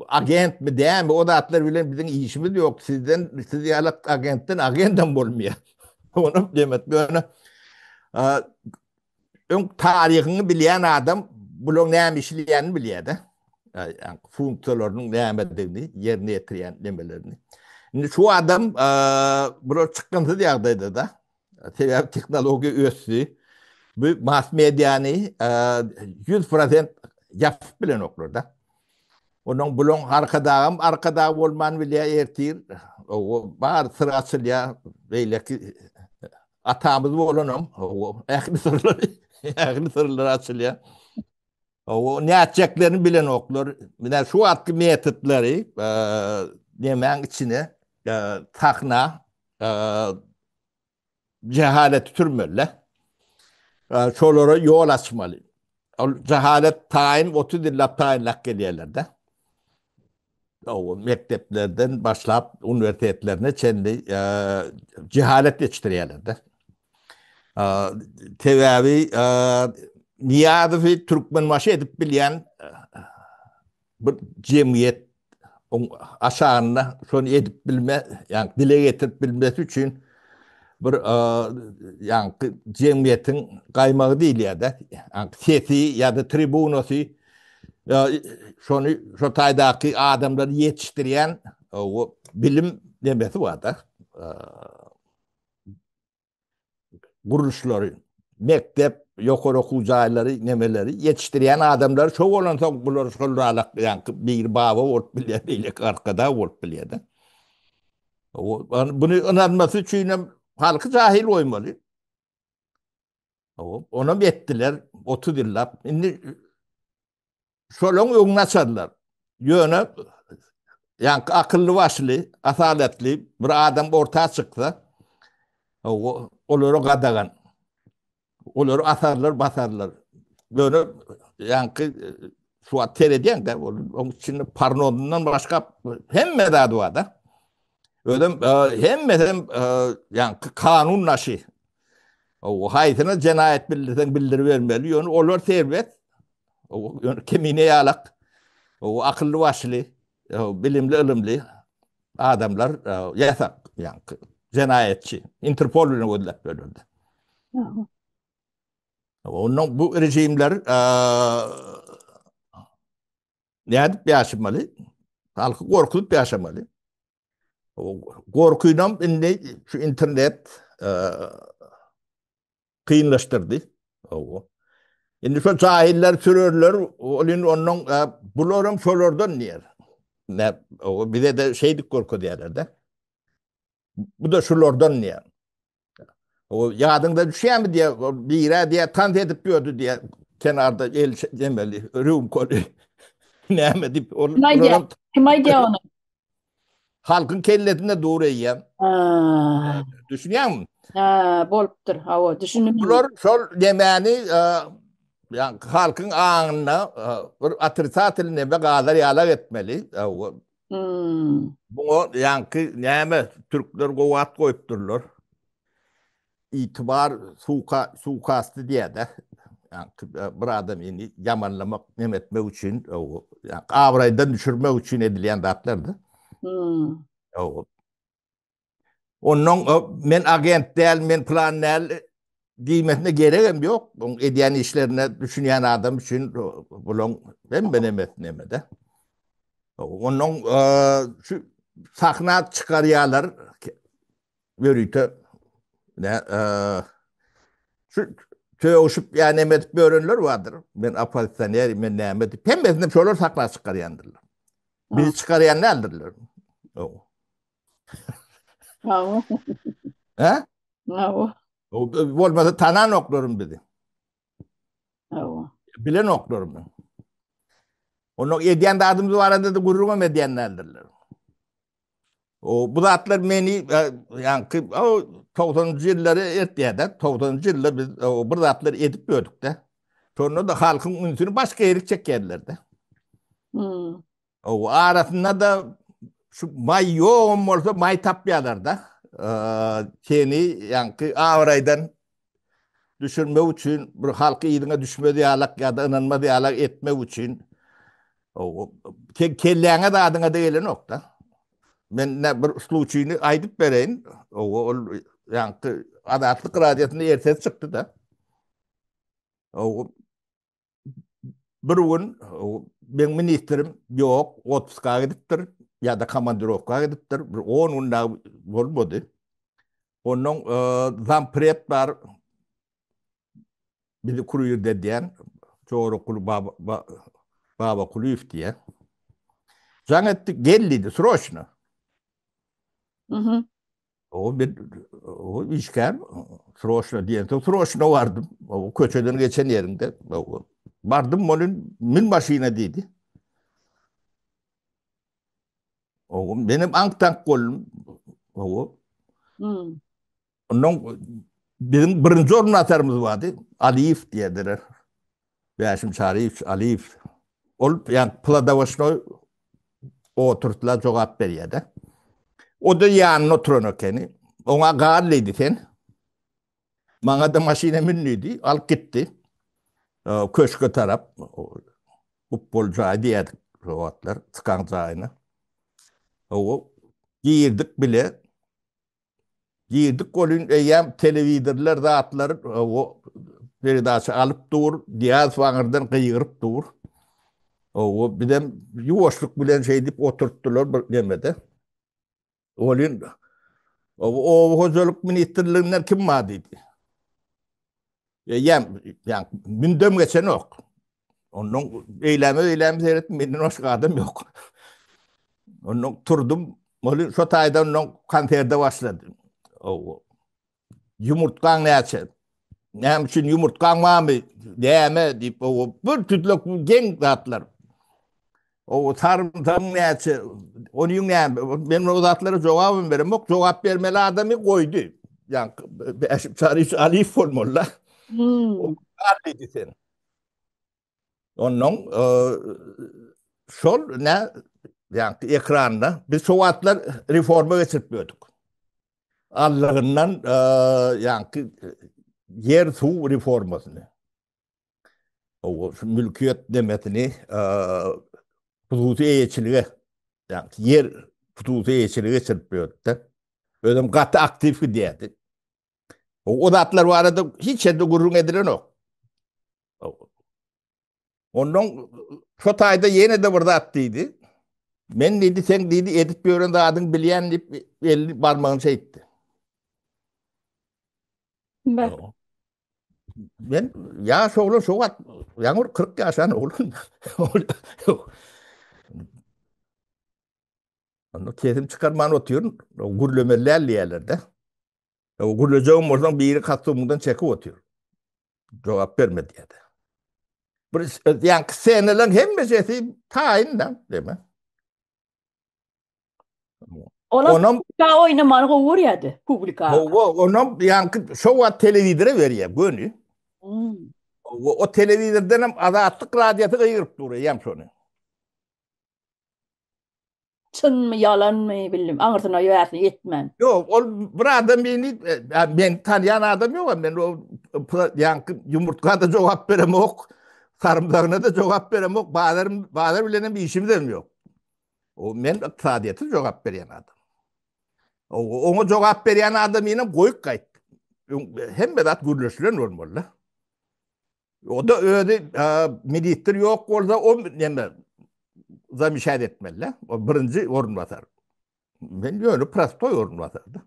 Agent mi däme o zatlar bilen biziň işimiz ýok. Siz ýaly agentden agentten bolmaýar. Onu demek böyle. Ön tarihini bilýän adam bulan näme işleýänini bilýär da. Yani funksiyonlarynyň nämedigini ýerine ýetirýän nemelerini. Şimdi şu adam buro çykynty ýagdaýda da sebäp teknologiýa ösdi. Bu mass mediany 100% ýapyp bilen oklar da. Onuň bulan arkada bolman bilýär ertir. O bar sırasylýa beýleki atamyz bolanam. O ähli sırlar açylýar. O näçeklerini bilen oklar. Mine şu atky metotlary demäň içine takna cehalet türmeli. Şolara yol açmaly. Cehalet tayin 30 ýyllap taýinlap gelýärler de. O mekteplerden başlap üniversitelerine çendi cehalet yetiştirýärler de. Tevavi niýazy türkmen maşy edip bilýän bir jemgyýet aşağına şonu edip bilme, yani dile getirip bilmesi için bir yani cemiyetin kaymağı değil ya da yani sesi ya da tribunosu şonu şu taydaki adamları yetiştiren o bilim demesi var da kuruluşları, mektep, yukarı okul jayları, nemeleri yetiştiren adamlar çok olan çok bulur şolralık yani bir baba olup bilýär, beýlek arkada olup bilýär da. Bunu anlatması için halkı cahil oymalı. Onu ettiler 30 ýyllap. Şimdi şolun öňüne açarlar. Ýöne yani akıllı başlı, asaletli bir adam ortaya çıksa olary gadagan. Olary asarlar, basarlar. Böyle yani şu terediyen de onun için parnodundan başka hem medadı var da. Öyle hem yani kanun naşı. O hayatına cinayet bildiri vermeli. Yani olur serbest. O kemine yalak. O akıllı başlı, bilimli, ilimli adamlar yasak. Yani cinayetçi. Interpol'un ödülüp böyle. Onun bu rejimler ne edip yaşamalı? Halkı korkutup yaşamalı. Korkuyla şu internet kıyınlaştırdı. Şimdi şu cahiller sürürler, onun bularım şolordan niye? Ne, o bir de şeydik korku diyorlar da. Bu da şolordan niye? O yadında düşüyor mi diye, bir yere diye tant edip diyordu diye, kenarda el demeli, rüm kolu, ne mi deyip, Kim aydı? bularım Kim aydı onu? halkın kelletine doğru yiyen. Ha, Düşünüyor musun? ha, boluptur. Ha, o düşündüm. Bular sol yemeğini yani halkın ağına bir atırsaatını ve kadar yalak etmeli. Hmm. Bunu yankı neyme Türkler kovat koyup dururlar. İtibar suikastı diye de yani bir adam ini yamanlamak nemetmek için yani avraydan düşürmek için edilen datlardı. Hmm. Onun men agent değil, men plan değil diymesine gereğim yok. Onun ediyen işlerine düşünen adam için bulun ben emetneme de. Onun şu sahna çıkarıyorlar görüntü ne şu tövüşüp yani emet börenler vardır. Ben Afganistan'ya men emet pembesinde şöyle sahna çıkarıyandırlar. Ha, Bizi çıkarayan ne alırlar? ha, He? ha, Olmasa tanan oklarım dedi. ha. Bilen oklarım ben. Onu ediyen de adımız var da gururuma mediyenlerdirler. Bu da atlar beni yani o 90'cı yılları ertiyede 90'cı yıllar biz bu da atlar edip gördük de. Sonra da halkın ünsünü başka yere çekerlerdi. Hmm. O arasında da şu may yoğun olsa may tapyalar da seni yani avraydan düşürme için bir halkı iyiliğine düşme diyalak ya da inanma diyalak etme için kelleğine de adına değil nokta. Ben ne bir sluçini aydıp vereyim. Yani Adatlık Radyosu'nda ertesi çıktı da. O, bir gün ben ministrim yok, otpuska gidiptir ya da komandirovka gidiptir. Bir 10 gün daha olmadı. Onun zampret var bizi kuruyor dediyen. Çoğru kulu baba kulüf diye. Zannetti gelliydi, sroşna. Hı hı. O işgal Sroşna diye. Sroşna vardım. O köşeden geçen yerinde. Vardım onun min başına dedi. Benim anktank kolum. Hmm. Onun bizim birinci ordinatörümüz vardı. Aliyev diyedir. Beşim Şarif Aliyev. Yani plada başına oturttular cevap veriyordu. O da yanına oturan kendi. Ona galleydi sen. Bana da maşine minliydi. Al gitti. Köşke taraf. Futbolcu diyedik rovatlar. Tıkancağını. O girdik bile. Girdik golün eyyem televizörler dağıtlar. O bir daha alıp dur. Diyaz vanırdan kıyırıp dur. O bir de yuvaşlık bilen şey deyip oturttular demedi. Golün o hocalık ministerliğinden kim vadiydi? Yani gündem geçen yok. Onun eylemi seyretmenin hoş adam yok. Onun turdum. Molin şu tayda onun kanterde başladı. O yumurtkan ne açı? Ne için yumurtkan var mı? Diyeme deyip o bir tütlük genç zatlar. O tarım ne açı? Onu yung ne? Benim o zatlara cevabım verim. Yok cevap vermeli adamı koydu. Yani çarşı Alif olmalı. O Hmm. halledin sen. Onun sol ne? Yani ekranda biz soğatlar reforma geçirtmiyorduk. Allah'ından yani yer su reformasını. O mülkiyet demetini hususi eğiçiliğe yani yer hususi eğiçiliğe geçirtmiyorduk da. Öyle katı aktif diyeti. O datlar var arada hiç şeyde gurur edilen o. Onun şu tayda yine de burada attıydı. Ben dedi sen dedi edip bir öğrendi adın bilen deyip elini parmağını şey etti. Bak. Ben yaş oğlum şu at yağmur 40 yaşan oğlum. Onu kesim çıkarman oturuyor. O gürlemeler yerlerde. O gürleceğim oradan biri katılımından çekip oturuyor. Cevap vermedi ya da. Yani senelerin hem mesesi tayinden değil mi? Ola Onun publika oynamanı uğrayadı. Publika. onun yani şu an televizyona veriyor bunu. Hmm. O televizyondan hem azatlık radyatı kıyırıp duruyor yem şunu. Çın mı yalan mı bildim. Anırtına yöresini yetmen. Yok, o bir adam ben tanıyan adam yok. Ben o yani yumurtaya cevap verem yok. Sarımsağına da cevap verem yok. Bazıları bilenin bir işim de yok. O men iqtisadiyeti cevap veren adam. Ona cevap veren adam yine koyuk kayıt. Hem bedat gürleştiren olmalı. O da öyle minister yok orada o neme za müşahede etmeli. O birinci orunbatar. Ben öyle prastoy orunbatardı.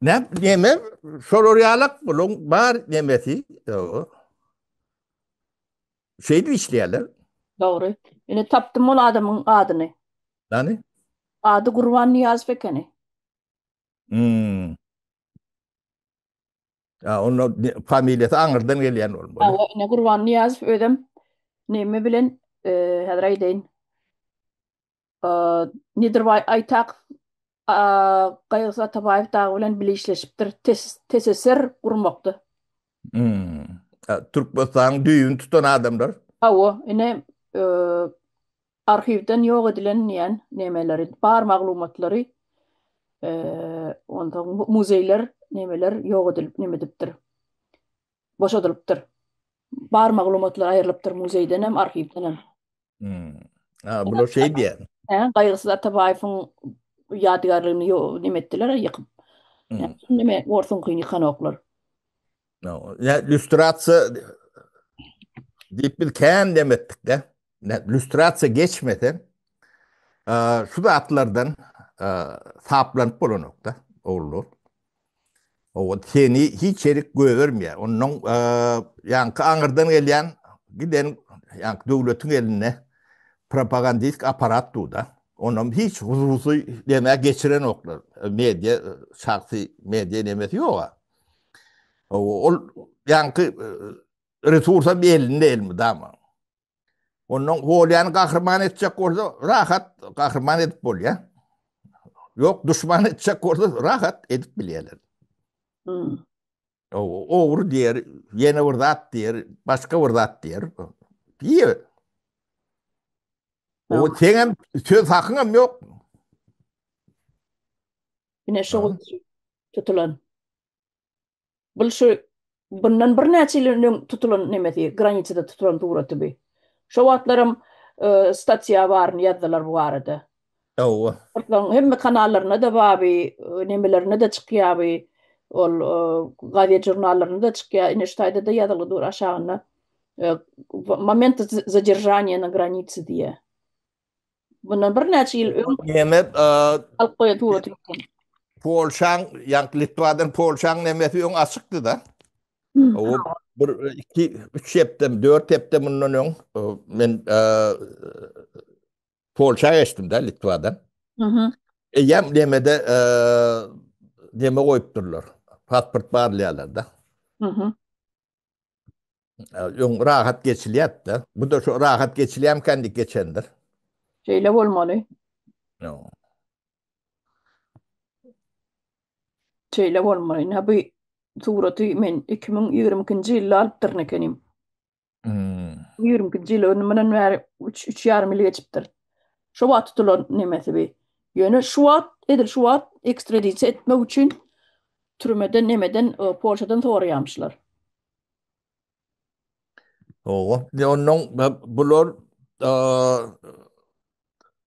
Ne yeme sororyalık bulun bar yemesi o şeydi işleyeler. Doğru. Yine taptım ol adamın adını. Yani Adı Gurvan Niyaz Fekeni. hmm. Ya onun familyası Ankara'dan gelen olmalı. Ne Gurvan Niyaz ödem. Nemi bilen hedraydeyn. Nidir vay aytak Qayısı Atabayev dağı bilen bileşleşiptir. Teseser kurmakta. Hmm. Türkmenistan düğün tutan adamlar. Awo ine e, arşivden yok edilen niyen nemeleri, bar maglumatları ondan muzeyler nemeler yok edilip nemediptir. Boşadılıptır. Bar maglumatlar ayrılıptır muzeyden hem arşivden hem. Hmm. Ha, bu şey diye. Qayısı Atabayev'in yadigarlığını nemettiler yıkıp. Hmm. Neme orsun kıyını kanoklar. No. Ya lüstratsı deyip bir kendi demettik de. Lüstratsı geçmeden şu da atlardan saplanıp bulunukta olur. O seni hiç erik görmüyor. Onun yankı Ankara'dan gelen giden yankı devletin eline propagandist aparat da. Onun hiç huzursuz demeye geçiren oklar. Medya, şahsi medya demesi yok. O yankı resursa bir elinde elmi dama. Onun Holiyanı kahraman edecek orada rahat kahraman edip bol ya. Yok düşman edecek orada rahat edip biliyorlar. Hmm. O vur diğer, yeni vurdat diğer, başka vurdat diğer. İyi. O senin söz hakkın yok. Yine Ha? şoğul tutulan. Şu bundan bir neçe tutulan nemeti, granitsada tutulan tuğra tabi. Şu atlarım statsiya var yazdılar bu arada. O. Hem kanallarına da babi, nemelerine de çıkıyor abi. Ol gazete jurnallarına da çıkıyor. İneştayda da yazılı dur aşağına. Момент задержания на границе diye. Bundan bir neçe yıl ön Yemet Alkoya tuğra tutulan. Polşan, yank Litva'dan Polşan nemeti yon asıktı da. O bir, iki, üç heptem, dört heptem onun yon. Ben Polşa geçtim da Litva'dan. Hı hı. Yem nemede neme koyup dururlar. Pasport bağlayalar da. Hı hı. Yon rahat geçiliyat da. Bu da şu rahat geçiliyem kendi geçendir. Şeyle olmalı. No. Şeyle olmalı. Ha bir tuğratı men 2022 yılda alıp tırnakanim. Hmm. 20 yıl önümden ver 3 yarım yıl geçiptir. Şu an tutulan nemesi bir. Yani şu an edil şu an ekstradise etme için türmeden nemeden Polşa'dan doğrayamışlar. O. Onun bulur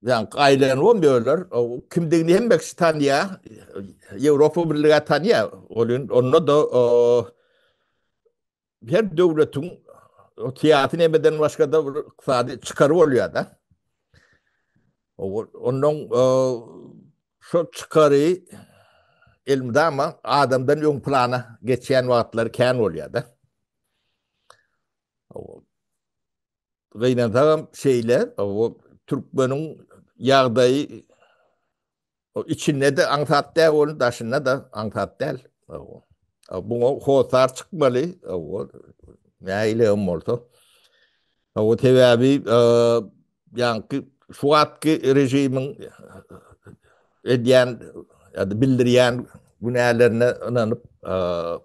yani ailen olmuyorlar. O kimliğini hem Meksika ya, Avrupa Birliği tanıyor. Onu da her devletin o tiyatin emeden başka da iktisadi çıkarı oluyor da. Onun şu çıkarı elmde ama adamdan ön plana geçen vaatları kän oluyor da. Gıynadağım şeyle o Türkmenin yağdayı o içine de antat değil, onun daşına da antat değil. Bunu hosar çıkmalı. Neyle oldu? O tevabi yankı şu atki rejimin ediyen ya da bildiriyen günahlarına inanıp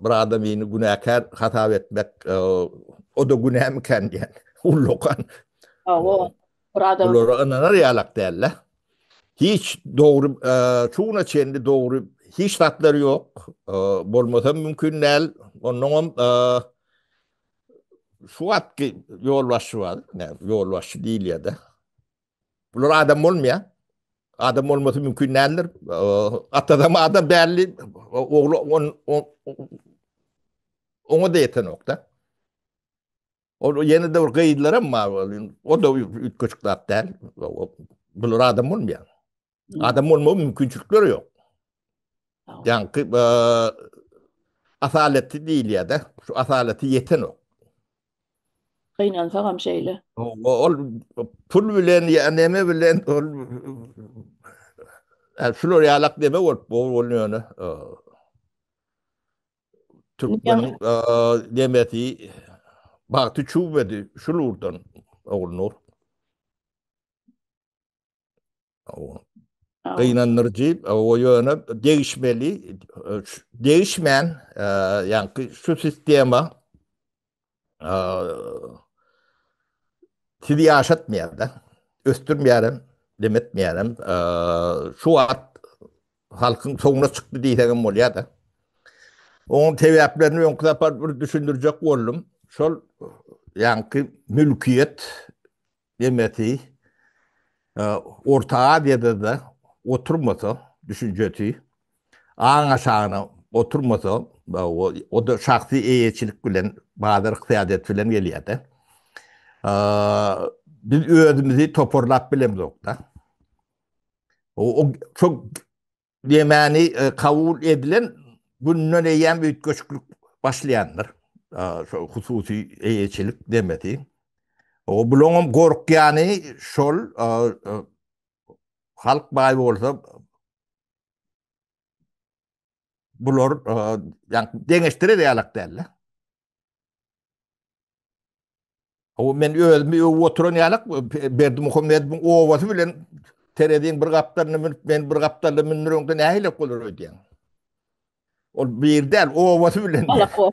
bir adamını günahkar hata etmek o da günah mı kendi yani. Ullokan. O burada Bunlara inanar yalak derler. Hiç doğru, çoğuna çendi doğru, hiç tatları yok. Bolmasa mümkün değil. Onun şu atki yolbaşı var. Ne, yolbaşı değil ya da. Bunlar adam olmuyor. Adam olması mümkün değildir. Atadama adam belli. Oğlu ona da yeten nokta. O yeni de kayıtlar ama o da üç küçükler değil. Bunlar adam olmuyor. Adam olma mümkünçülükleri yok. Yani asaleti değil ya da şu asaleti yeten o. kıynan fagam şeyle. O pul bilen ya neme bilen Floryalak deme oluyor. Türkmenin demeti baktı çuvvedi şulurdan olunur. Kıynanırcı o yöne değişmeli. Değişmeyen yani şu sistema sizi yaşatmayalım da östürmeyelim demetmeyelim. Şu at halkın sonuna çıktı diyeceğim oluyor da. Onun tevaplarını ön kadar düşündürecek oldum. Şol yani mülkiyet demeti ortağa diye de oturmasa düşüncesi ağın aşağına oturmasa o da şahsi eyeçilik bilen bazı kıyadet bilen geliyor da. Biz özümüzü toparlap bilemiz da. O çok demeni kabul edilen bunun eyyem büyük göçlük başlayanlar. Hususi eyeçilik demedi. O bulunum kork yani şol halk bayi olsa bulur yani deneştire deyalak derler. O men özümü oturan yalak Berdi Muhammed bu ovası bilen terediğin bir kaptanını ben bir kaptanını minörüngde neyle olur ödeyen. O bir del ovası bilen. Alak o.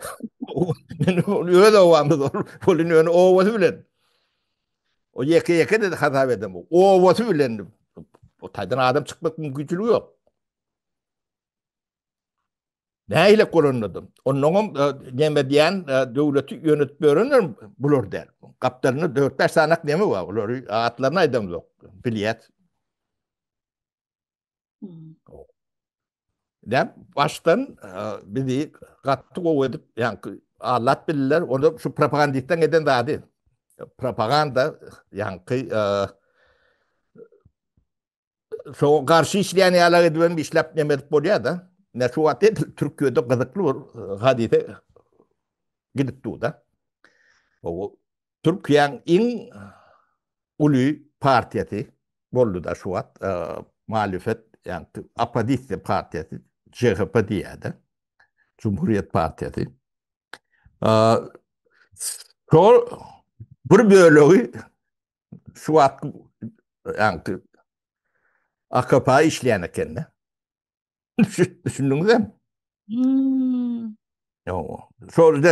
Men öyle ovamız olur. Polin öyle ovası bilen. O yeke de hata edem. O ovası bilen. O taydan adam çıkmak mümkünçülüğü yok. Neyle kullanıldım? Onun demediyen devleti yönetmörünün bulur der. Kaptanını 4-5 sanak nemi var. Olur atlarına edem yok. Biliyet. Ne baştan bizi kattık o edip yani anlat bilirler. Onu şu propagandistten eden daha değil. Propaganda yani şu karşı işleyen yalan edilen bir işlep demedik buraya da. Ne şu vakti Türkiye'de kızıklı hadise gidip da. O Türkiye'nin en ulu partiyeti bollu da şu an muhalefet yani Apadiste partiyeti CHP diye de Cumhuriyet Partiyeti. Şu bir bölüğü şu an yani AKP işleyen kendine. Düşündünüz mü?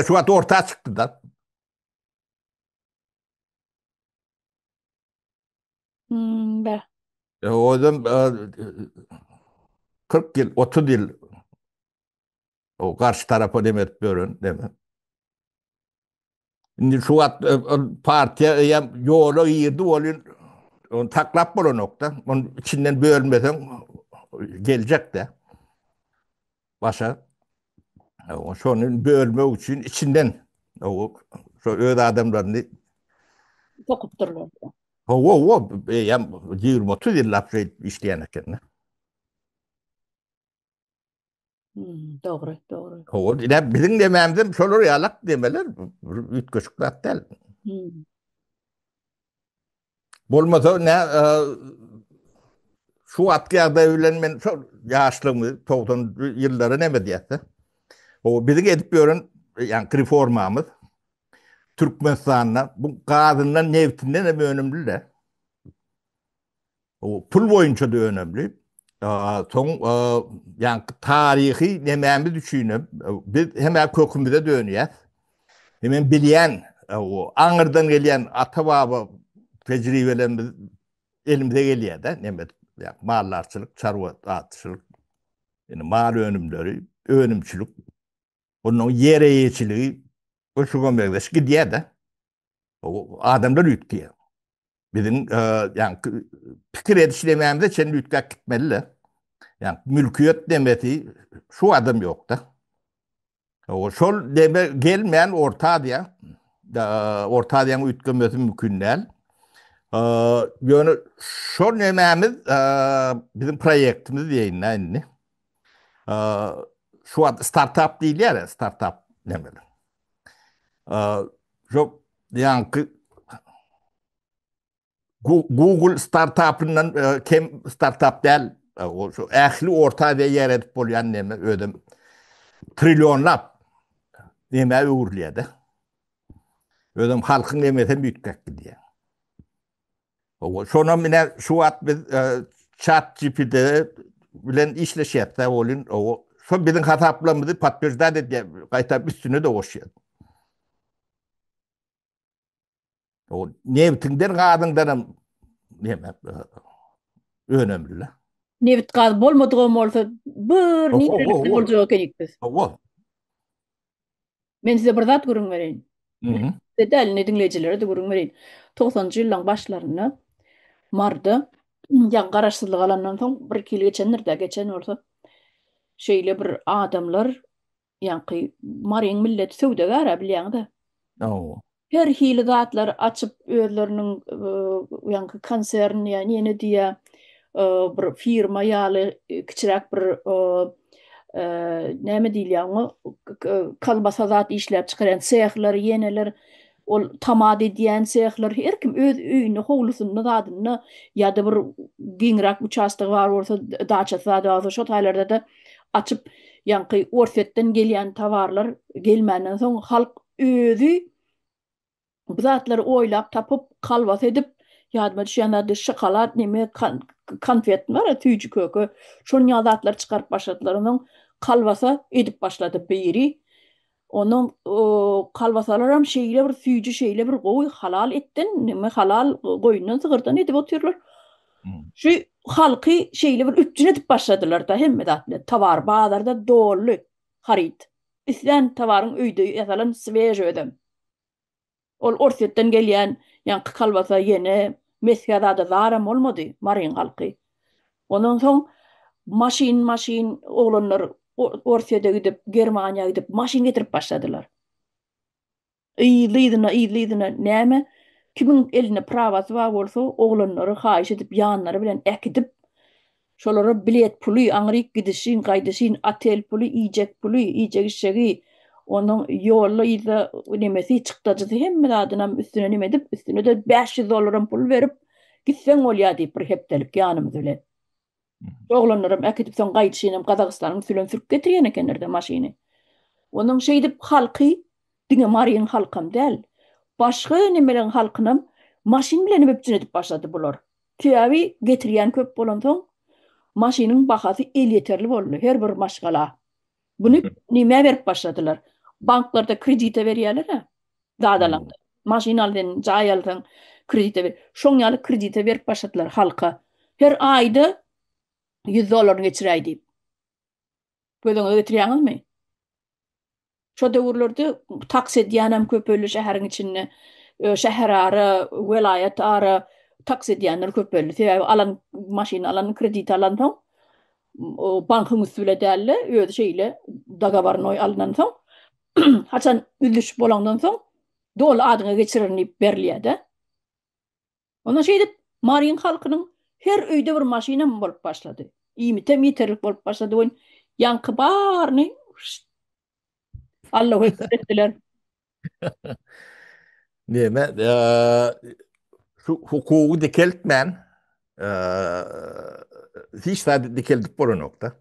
Şu an ortaya çıktı da. Be. O zaman 40 yıl, 30 yıl o karşı tarafa demet görün, değil mi? Şimdi şu an partiye yolu yiyirdi, onu taklap bu nokta. Onun içinden bölmeden gelecek de başa. Şunun bölme için içinden şu öyle adamlarını Sokup dururlar. yani 20-30 yıl laf işleyen kendine. Doğru, doğru. O ine bizim dememizde şolor yalak demeler ütköşüklat del. Bolmasa ne şu atkıda evlenmen çok yaşlımı 90 yılları ne mediyette. O bizim edip görün yani reformamız Türkmenistan'la bu kadınlar nevtinden de önemli de. O pul boyunca da önemli. Son yani tarihi nememiz düşünüp biz hemen kökümüze dönüyor. Hemen bilen o Anır'dan gelen ata baba tecrübelerimiz elimize geliyor da nemet yani mallarçılık, çarva atçılık, yani mal önümleri, önümçülük, onun yereyçiliği o şu gömlekleş gidiyor da o adamlar ütüyor. Bizim yani fikir edişlememizde senin ütkak gitmeli. Yani mülkiyet demeti şu adam yok da. O şol deme gelmeyen orta diye. Orta diye ütkemesi mümkün değil. Yani şol nememiz bizim projektimiz diyeyim ne? Şu an startup değil ya startup demeli. Şu yani Google startup'ından kim startup değil. O şu ehli orta ve yer edip bolyan neme ödüm trilyonlap neme uğurlayadı. Ödüm halkın nemeten büyütkak diye. O sonra mine şu at biz chat GPT bilen işleşiyette olun o şu bizim hataplarımızı patlıcda dedi kayta üstüne de oşuyor. O nevtinden kadınlarım neme önemli. Nevit gaz bolmadığım olsa bir O niye o o olacak kenikbez. o. Men size bir zat görün vereyim. Hı hı. Dedel ne dinleyicilere de görün vereyim. 90'cı yılların başlarını mardı. Yan garaşsızlık alandan son bir kili geçen olsa şeyle bir adamlar yani marın millet sevdagara bilýän da. O. Her hili zatlar açıp özlerinin yani konserini yani yeni diye bir firma ýaly kiçirak bir näme diýilýär kalbasa zat işläp çykaran sehler yeneler ol tamad edýän sehler her kim öz öýüne howlusyny zadyny ýa-da bir giňrak uçastygy bar bolsa daçasy da şo taýlarda da açıp ýanky orsetden gelýän tawarlar gelmänden soň halk özü bu zatlary oýlap tapyp kalbas edip ýadyma düşýänlerde şokolad neme konfet var tüýjü kökü şonu ýazatlar çykaryp başladylar onuň kalbasa edip başlady biri onun kalbasalar hem şeýle bir tüýjü şeýle bir gowy halal etden neme halal goýundan sygyrdan edip oturýarlar. Şu halky şeýle bir ütjün edip başladylar da hemme zatlar tawar bazarda dolly harit. Islen tawaryň öýde ýasalan sveje ödem. Ol orsetden gelýän ýanky kalbasa yene meskada zaram bolmady maryn halky. Ondan soň maşin oglanlar orsede gidip Germaniýa gidip maşin getirip başladylar. Ýylydyna näme kimin eline prawasy bar bolsa oglanlary haýyş edip ýanlary bilen ekidip şolara bilet puly aňryk gidişin gaýdyşyn otel puly iýjek puly iýjek işegi onun ýollyda nemesi çykdyjy hemme adynam üstüne nime edip üstüne de $500 pul berip gitseň bolýar diýip bir hepdelik ýanymyz bilen. Oglanlarym ekidip soň gaýdyşynam Gazagystanyň sülen sürüp getirýän ekenler de maşyny. Onun şey edip halky diňe marýyn halkam däl. Başga nimelerin halkynam maşin bilen öpjün edip başlady bular. Täbi getirýän köp bolan soň maşynyň bahasy el ýeterli boldy. Her bir maşgala. Bunu nime berip başladylar. Banklarda kredite berýärler ha. Dadalandy. Maşyn aldan, jaý aldan kredite ber. Şoň ýaly kredite berip başladylar halka. Her aýda $100 geçiräý diýip. Gözüňe getirýäňizmi? Şo döwürlerde taksi edýän köpölü şäheriň içinde, şäher ara, welayet ara taksi edýänler köpölü. Sebäbi alan maşyn alan kredit alan soň bankyň üstüne dälle, öýde şeýle dagabarny alan soň haçan üzüş bolandan soň dol adyňa geçirilip berilýär. Ona şeýle maryn halkynyň her öýde bir maşyna bolup başlady. Ýmite meterlik bolup başlady. Yankı barny Allahu ekber etdiler. Neme şu hukuku dikeltmen hiç de dikeldik bu nokta.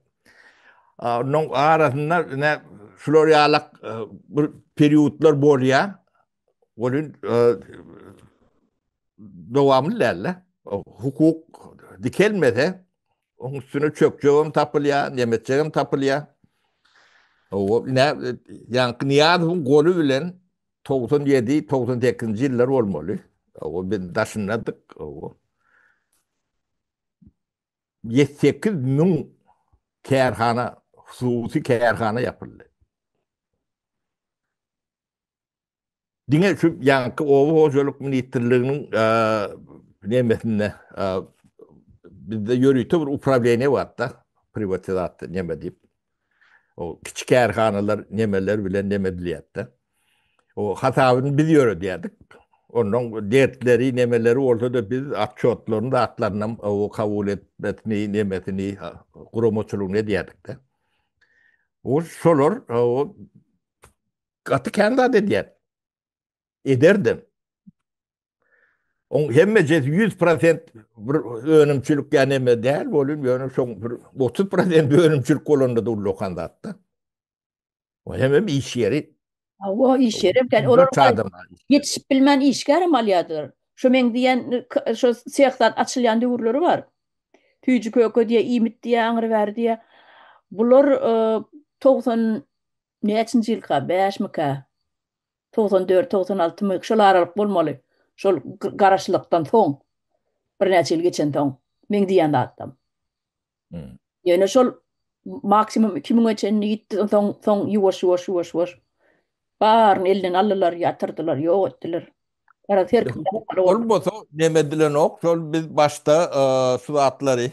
Onun arasında ne Floryalak bir periyotlar bolya onun devamlı derler. Hukuk dikelmede onun üstüne çökçeğim tapılya, yemetçeğim tapılya. O ne yani Niyaz'ın golü bilen 97-98 yıllar olmalı. O ben taşınladık. O 78 bin kerhana, hususi kerhana yapıldı. Dine şu yankı ovu hocalık ministerliğinin nemesinde bizde yürüytü bir upravleniye var da privatizasyonu neme deyip. O küçük erhanalar nemeler bile nemediliyatta. O hatabını biliyor diyorduk. Onun dertleri, nemeleri ortada biz atçotlarını da atlarına o kabul etmesini, nemesini, kurumoçuluğunu diyorduk da. O solur, o katı kendi adı diyer. Ederdim. On hemmece 100% bir önümçülük yani neme değil, volüm yani son 30% bir önümçülük olanda da ulokanda attı. O hemen iş yeri. O iş yeri bilen Dört olar adam. yetişip bilmän işgär amalyadyr. Şu men diýen şu siyahtan açylýan döwürleri var. Tüýjü köke diýe, imit diýe, aňyr bäri diýe. Bular 90 näçinji ýylka, 5 mika, 94, 96 mı, şol aralyk bolmaly. Şol garaşlykdan soň, bir näçe ýyl geçen soň, men diýen zatdam. Ýöne şol maksimum 2000 geçen ýitdi, soň ýuwaş. Barny elden aldylar, ýatyrdylar, ýok etdiler. Ara terkim. Olmasa demedilen ok. Sol biz başta suatları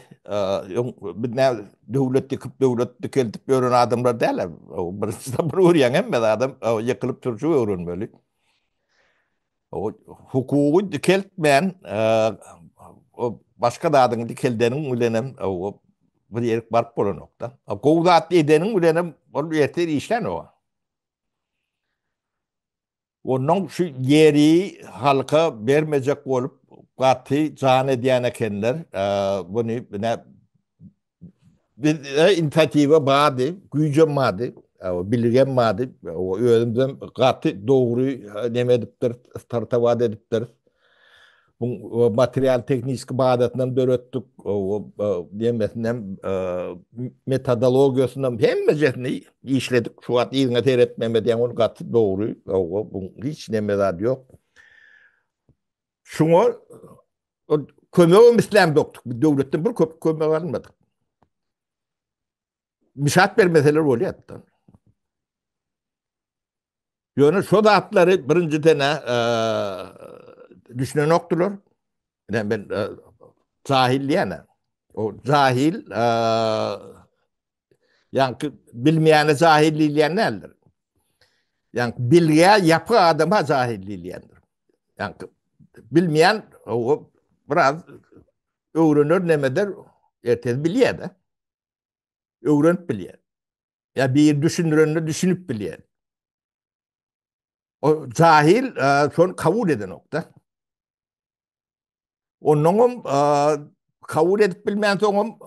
bir ne devlet keltip gören adamlar derler. O birinci bir uğrayan emme adam yakılıp turşu öğren böyle. O hukuku dikeltmeyen o başka da adın dikeldenin ulenem o bir yerik bark bolan nokta. O kovdat edenin ulenem o yeter işlen o. Onun şu yeri halka vermeyecek olup katı can ediyen ekenler bunu ne bir inisiyative bağdı, gücü madı, bilgen madı, o öğrendim katı doğru demediptir, tartavad ediptir. Bu materyal teknik bağdatından dörettik, o demesinden metodologiyasından hem mecesini işledik. Şu an iyine seyretmemediğin onu katı doğru, bu hiç nemedad yok. Şunu kömeği mislen doktuk. Devletten bir kömeği almadık. Misat bir mesele rolü yaptı. Yani şu da atları birinci tane düşünen oktular. Yani ben cahil diyene. O cahil yani bilmeyene cahilliği diyen nedir? Yani bilgiye yapı adama cahilliği diyendir. Yani bilmeyen o biraz öğrenir nemedir ertesi biliyor da. Öğrenip biliyor. Ya bir düşünürünü düşünüp biliyor. O cahil son kabul eden nokta. Onun kabul edip bilmeyen son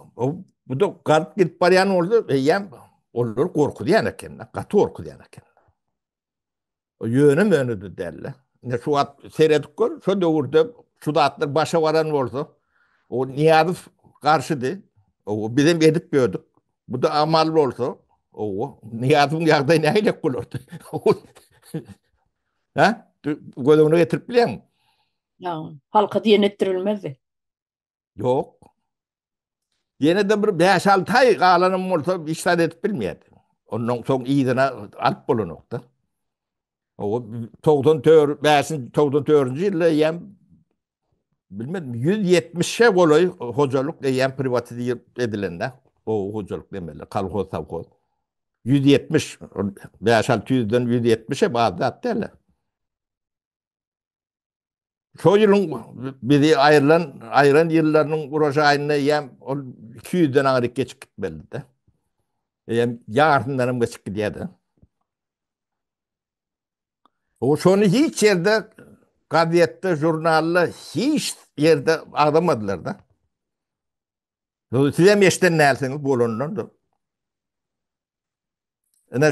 bu da garip gidip barayan oldu. Yem olur korku diyen kendine. Katı korku diyen kendine. O yönü önüdü derler. Ne şu at seyredip gör. Şu dövrde şu da atlar başa varan oldu. O Niyazi karşıdı. O bizim edip gördük. Bu da amallı olsa. O Niyazi'nin yağdayı neyle kulurdu. Ha? Gözünü getirip biliyor musun? Ya, halka diyen ettirilmezdi. Yok. Yine de bir 5-6 ay kalanım olsa işler edip bilmeyedi. Ondan sonra iyidine alıp bulu nokta. O 94. yılda yem bilmedim 170'e golay hocalık yem privatize edilende o hocalık demeler kalkoz savkoz 170 5-600'den 170'e bazı attılar. Şu yılın bizi ayrılan yıllarının uğraşağına yem 200'den ağrı geçip gitmeli de. Yarınlarım geçip gidiyordu. O şonu hiç yerde gazette, jurnalda hiç yerde adamadılar da. Size meşten nelsiniz bu olundan.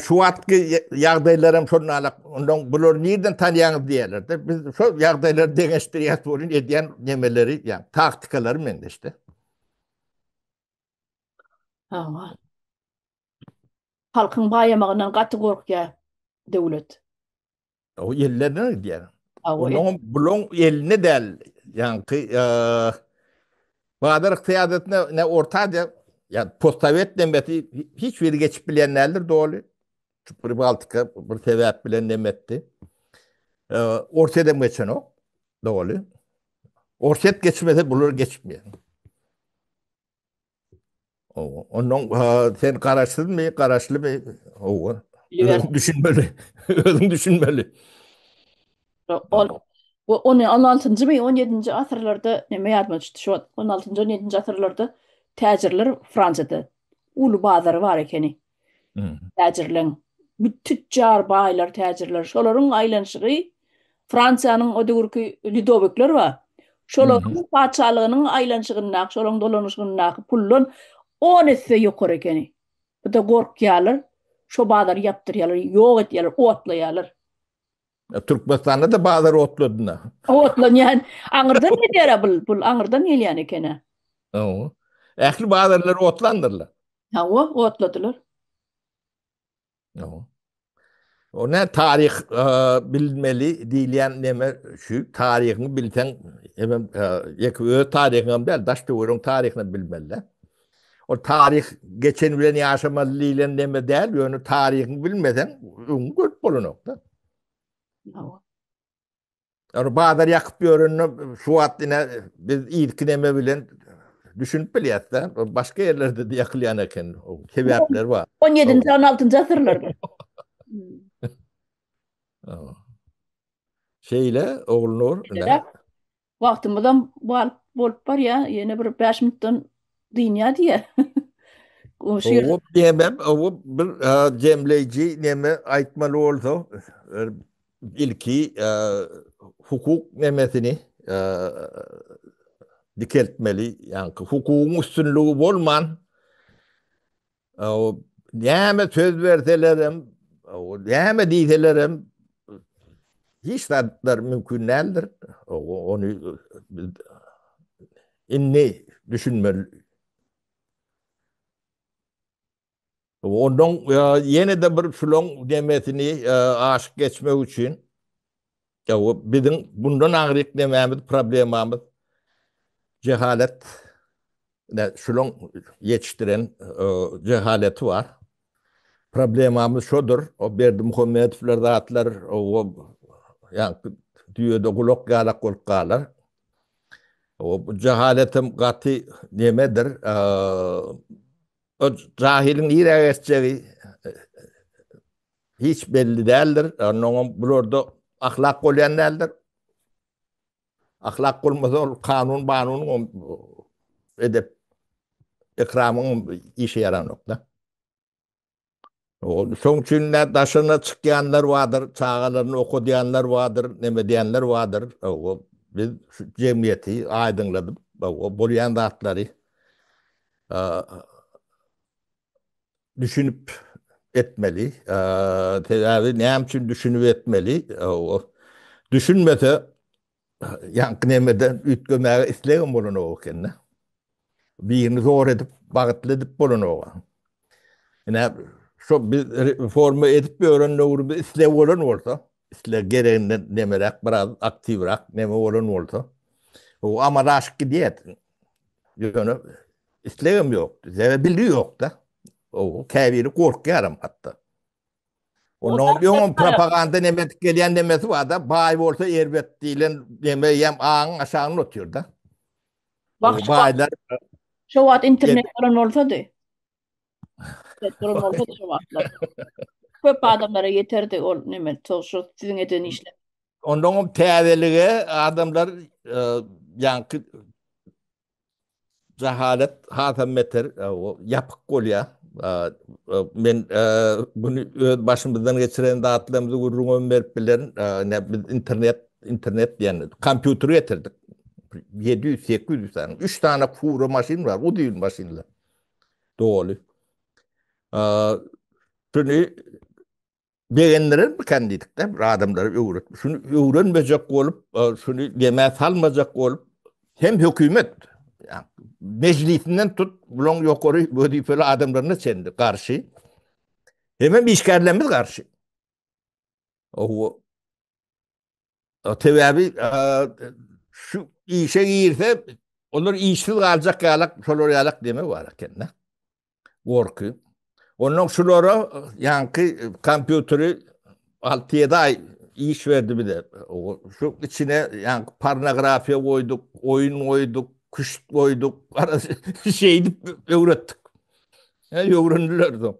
Şu atki yağdaylarım şunlarla ondan bulur nereden tanıyanız diyorlar da biz şu yağdayları deneştiriyoruz sorun ediyen nemeleri yani taktikaları mende işte. Ha. Halkın bayamağından katı korkuyor devlet. O yerlerine diyor. Ha, Onun bulun eline del yani Bahadır kıyadetine ne ortaca yani postavet demeti hiçbir geçip bilenlerdir doğru. Bir Baltıka bir sebep bilen demetti. Ortada geçen o doğru. Orset geçmese bulur geçmiyor. Onun sen kararsız mı, kararslı mı? biliver. Düşünmeli. Özün düşünmeli. On, 16. ve 17. asırlarda neme yazmıştı şu 16. 17. asırlarda tacirler Fransa'da ulu bazarı var ekeni. Hı. Tacirlerin tüccar baylar tacirler şoların aylanışığı Fransa'nın o dögürkü Lidovicler var. Şoların paçalığının aylanışığından şoların dolanışığından pullun 10 etse yukarı ekeni. Bu da korkuyalar. Şu bazarı yaptırıyorlar. Yok ediyorlar. Otlayalar. Türkmenistan'da da bazıları otladığına. Otlan yani ağırdan ne diyor bul ağırdan ne yani kene. Ehli bazıları otlandırlar. Ha o otladılar. O ne tarih bilmeli diyen neme şu tarihini bilsen hemen yakıyor tarihini değil daşta vurun tarihini bilmeliler. O tarih geçen bilen yaşamalı ile neme değil onu tarihini bilmeden ungurt bulun nokta. Ha o. Yani bazıları yakıp bir ürünü şu hattına biz ilk neme bilen düşünüp biliyoruz da başka yerlerde de yakılayan eken o sebepler var. 17. 16. asırlarda. Şeyle oğlunur ne? Vaktimizden bolup var ya yine bir 5 minuttan dünya diye. O şiir O diyemem, o bir cemleyici neme aytmalı olsa ilki hukuk nemesini dikeltmeli. Yani hukukun üstünlüğü olman o neme söz verselerim o neme diyselerim hiç tatlar mümkün değildir. Onu inni düşünmeli. Ondan yine de bir şulon demesini aşık geçmek için ya bizim bundan ağrık dememiz problemimiz cehalet ne şulon yetiştiren cehaleti var. Problemimiz şudur. O berdi Muhammedler zatlar o yani dünyada kulak galak kulkalar. O cehaletim katı nemedir? O cahilin iğrençliği hiç belli değildir. Onun burada ahlak olayan değildir. Ahlak olmasa o kanun banunun edep ikramın işe yaran nokta. Son için ne taşına çıkayanlar vardır, çağalarını okuyanlar vardır, neme diyenler vardır. Biz cemiyeti aydınladık. Bolayan zatları düşünüp etmeli. Tedavi ne için düşünüp etmeli. Düşünmese yankınemeden ütgömeğe isterim bulun o kendine. Birini zor edip, bağıtlı edip bulun o. Yani şu bir reformu edip bir öğrenme uğru bir isle olan olsa, isle gereğinden nemerek biraz aktivrak neme olan olsa, o ama aşk gidiyor. Yani isterim yok, sebebi yok da. O keviri korkuyorum hatta. Onun bir onun propaganda nemet gelen nemesi var da bay olsa erbettiyle neme yem ağın aşağını oturuyor da. bak O baylar şu vat internet falan olsa da. İnternet falan olsa da şu vatlar. Köp adamlara yeterdi o ne şu sizin eden işler. onun teveliği adamlar yankı cehalet hatam meter o yapık oluyor. Men bunu öz başımızdan geçiren dağıtlarımızı gurrun verip bilerin biz internet yani kompüteri getirdik. 700-800 tane. 3 tane furo maşin var. O değil maşinler. Doğru. Şunu beğendiren bir kandidik de adamları öğret. Şunu öğrenmeyecek olup, şunu demeye salmayacak olup hem hükümet yani meclisinden tut bulun yukarı böyle adamlarına sendi karşı. Hemen bir işgallerimiz karşı. O tabi şu işe girse onlar işsiz kalacak yalak, şolar yalak deme var kendine. Korku. Onun şulara yankı kompüteri 6-7 ay iş verdi bir de. Şu içine yani pornografiya koyduk, oyun koyduk, kuş koyduk, şeydi öğrettik. Öğrendilerdi.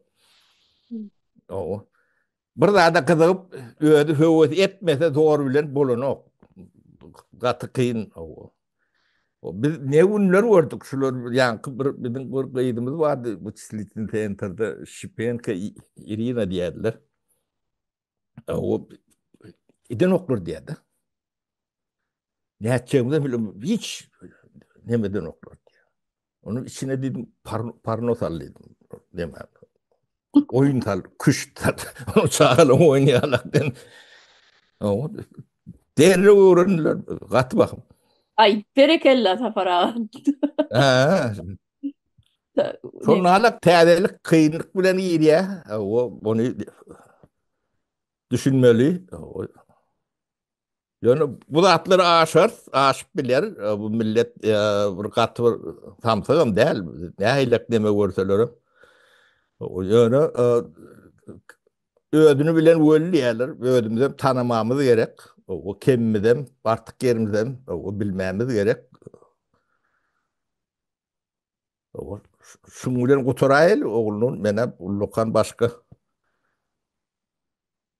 O. Bir daha da kızıp ödü hüvvet etmese doğru bilen bulun. Katı kıyın. Biz ne günler gördük şular yani bizim bir kıydımız vardı bu Çislitin Center'da Şipenka Irina diyediler. O iden okur diyedi. Ne yapacağımızı bilmiyorum. Hiç nemeden okur diye. Onun içine dedim parno sallıydım. Demem. Oyun sal, kuş sal. Onu çağıralım oynayalım. O değerli öğrendiler. Katı bakım. Ay berekella Safar Ha, sonra hala teadelik kıyınlık bilen iyi ya. Onu düşünmeli. Yani bu da atları aşıp bilir. Bu millet bir katı samsağım değil. Ne haylak deme görseler. Yani ödünü bilen öyle yerler. Ödümüzden tanımamız gerek. O kemmiden, artık yerimizden o bilmemiz gerek. Şungulen kuturayel oğlunun mene lokan başka.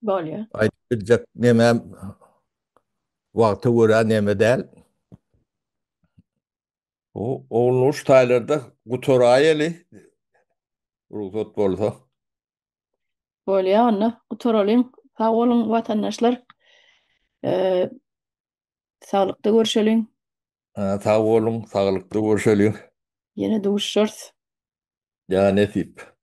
Böyle. Aytacak nemem vakti göre neme değil. O oğlunun taylarda kuturayeli ruhsat bolsa. Böyle ya anne. Oturalım. Sağ olun vatandaşlar. Ee, Sağlıkta görüşelim. Sağ olun, sağlıklı görüşelim. Yine duruşuruz. Ya nesip.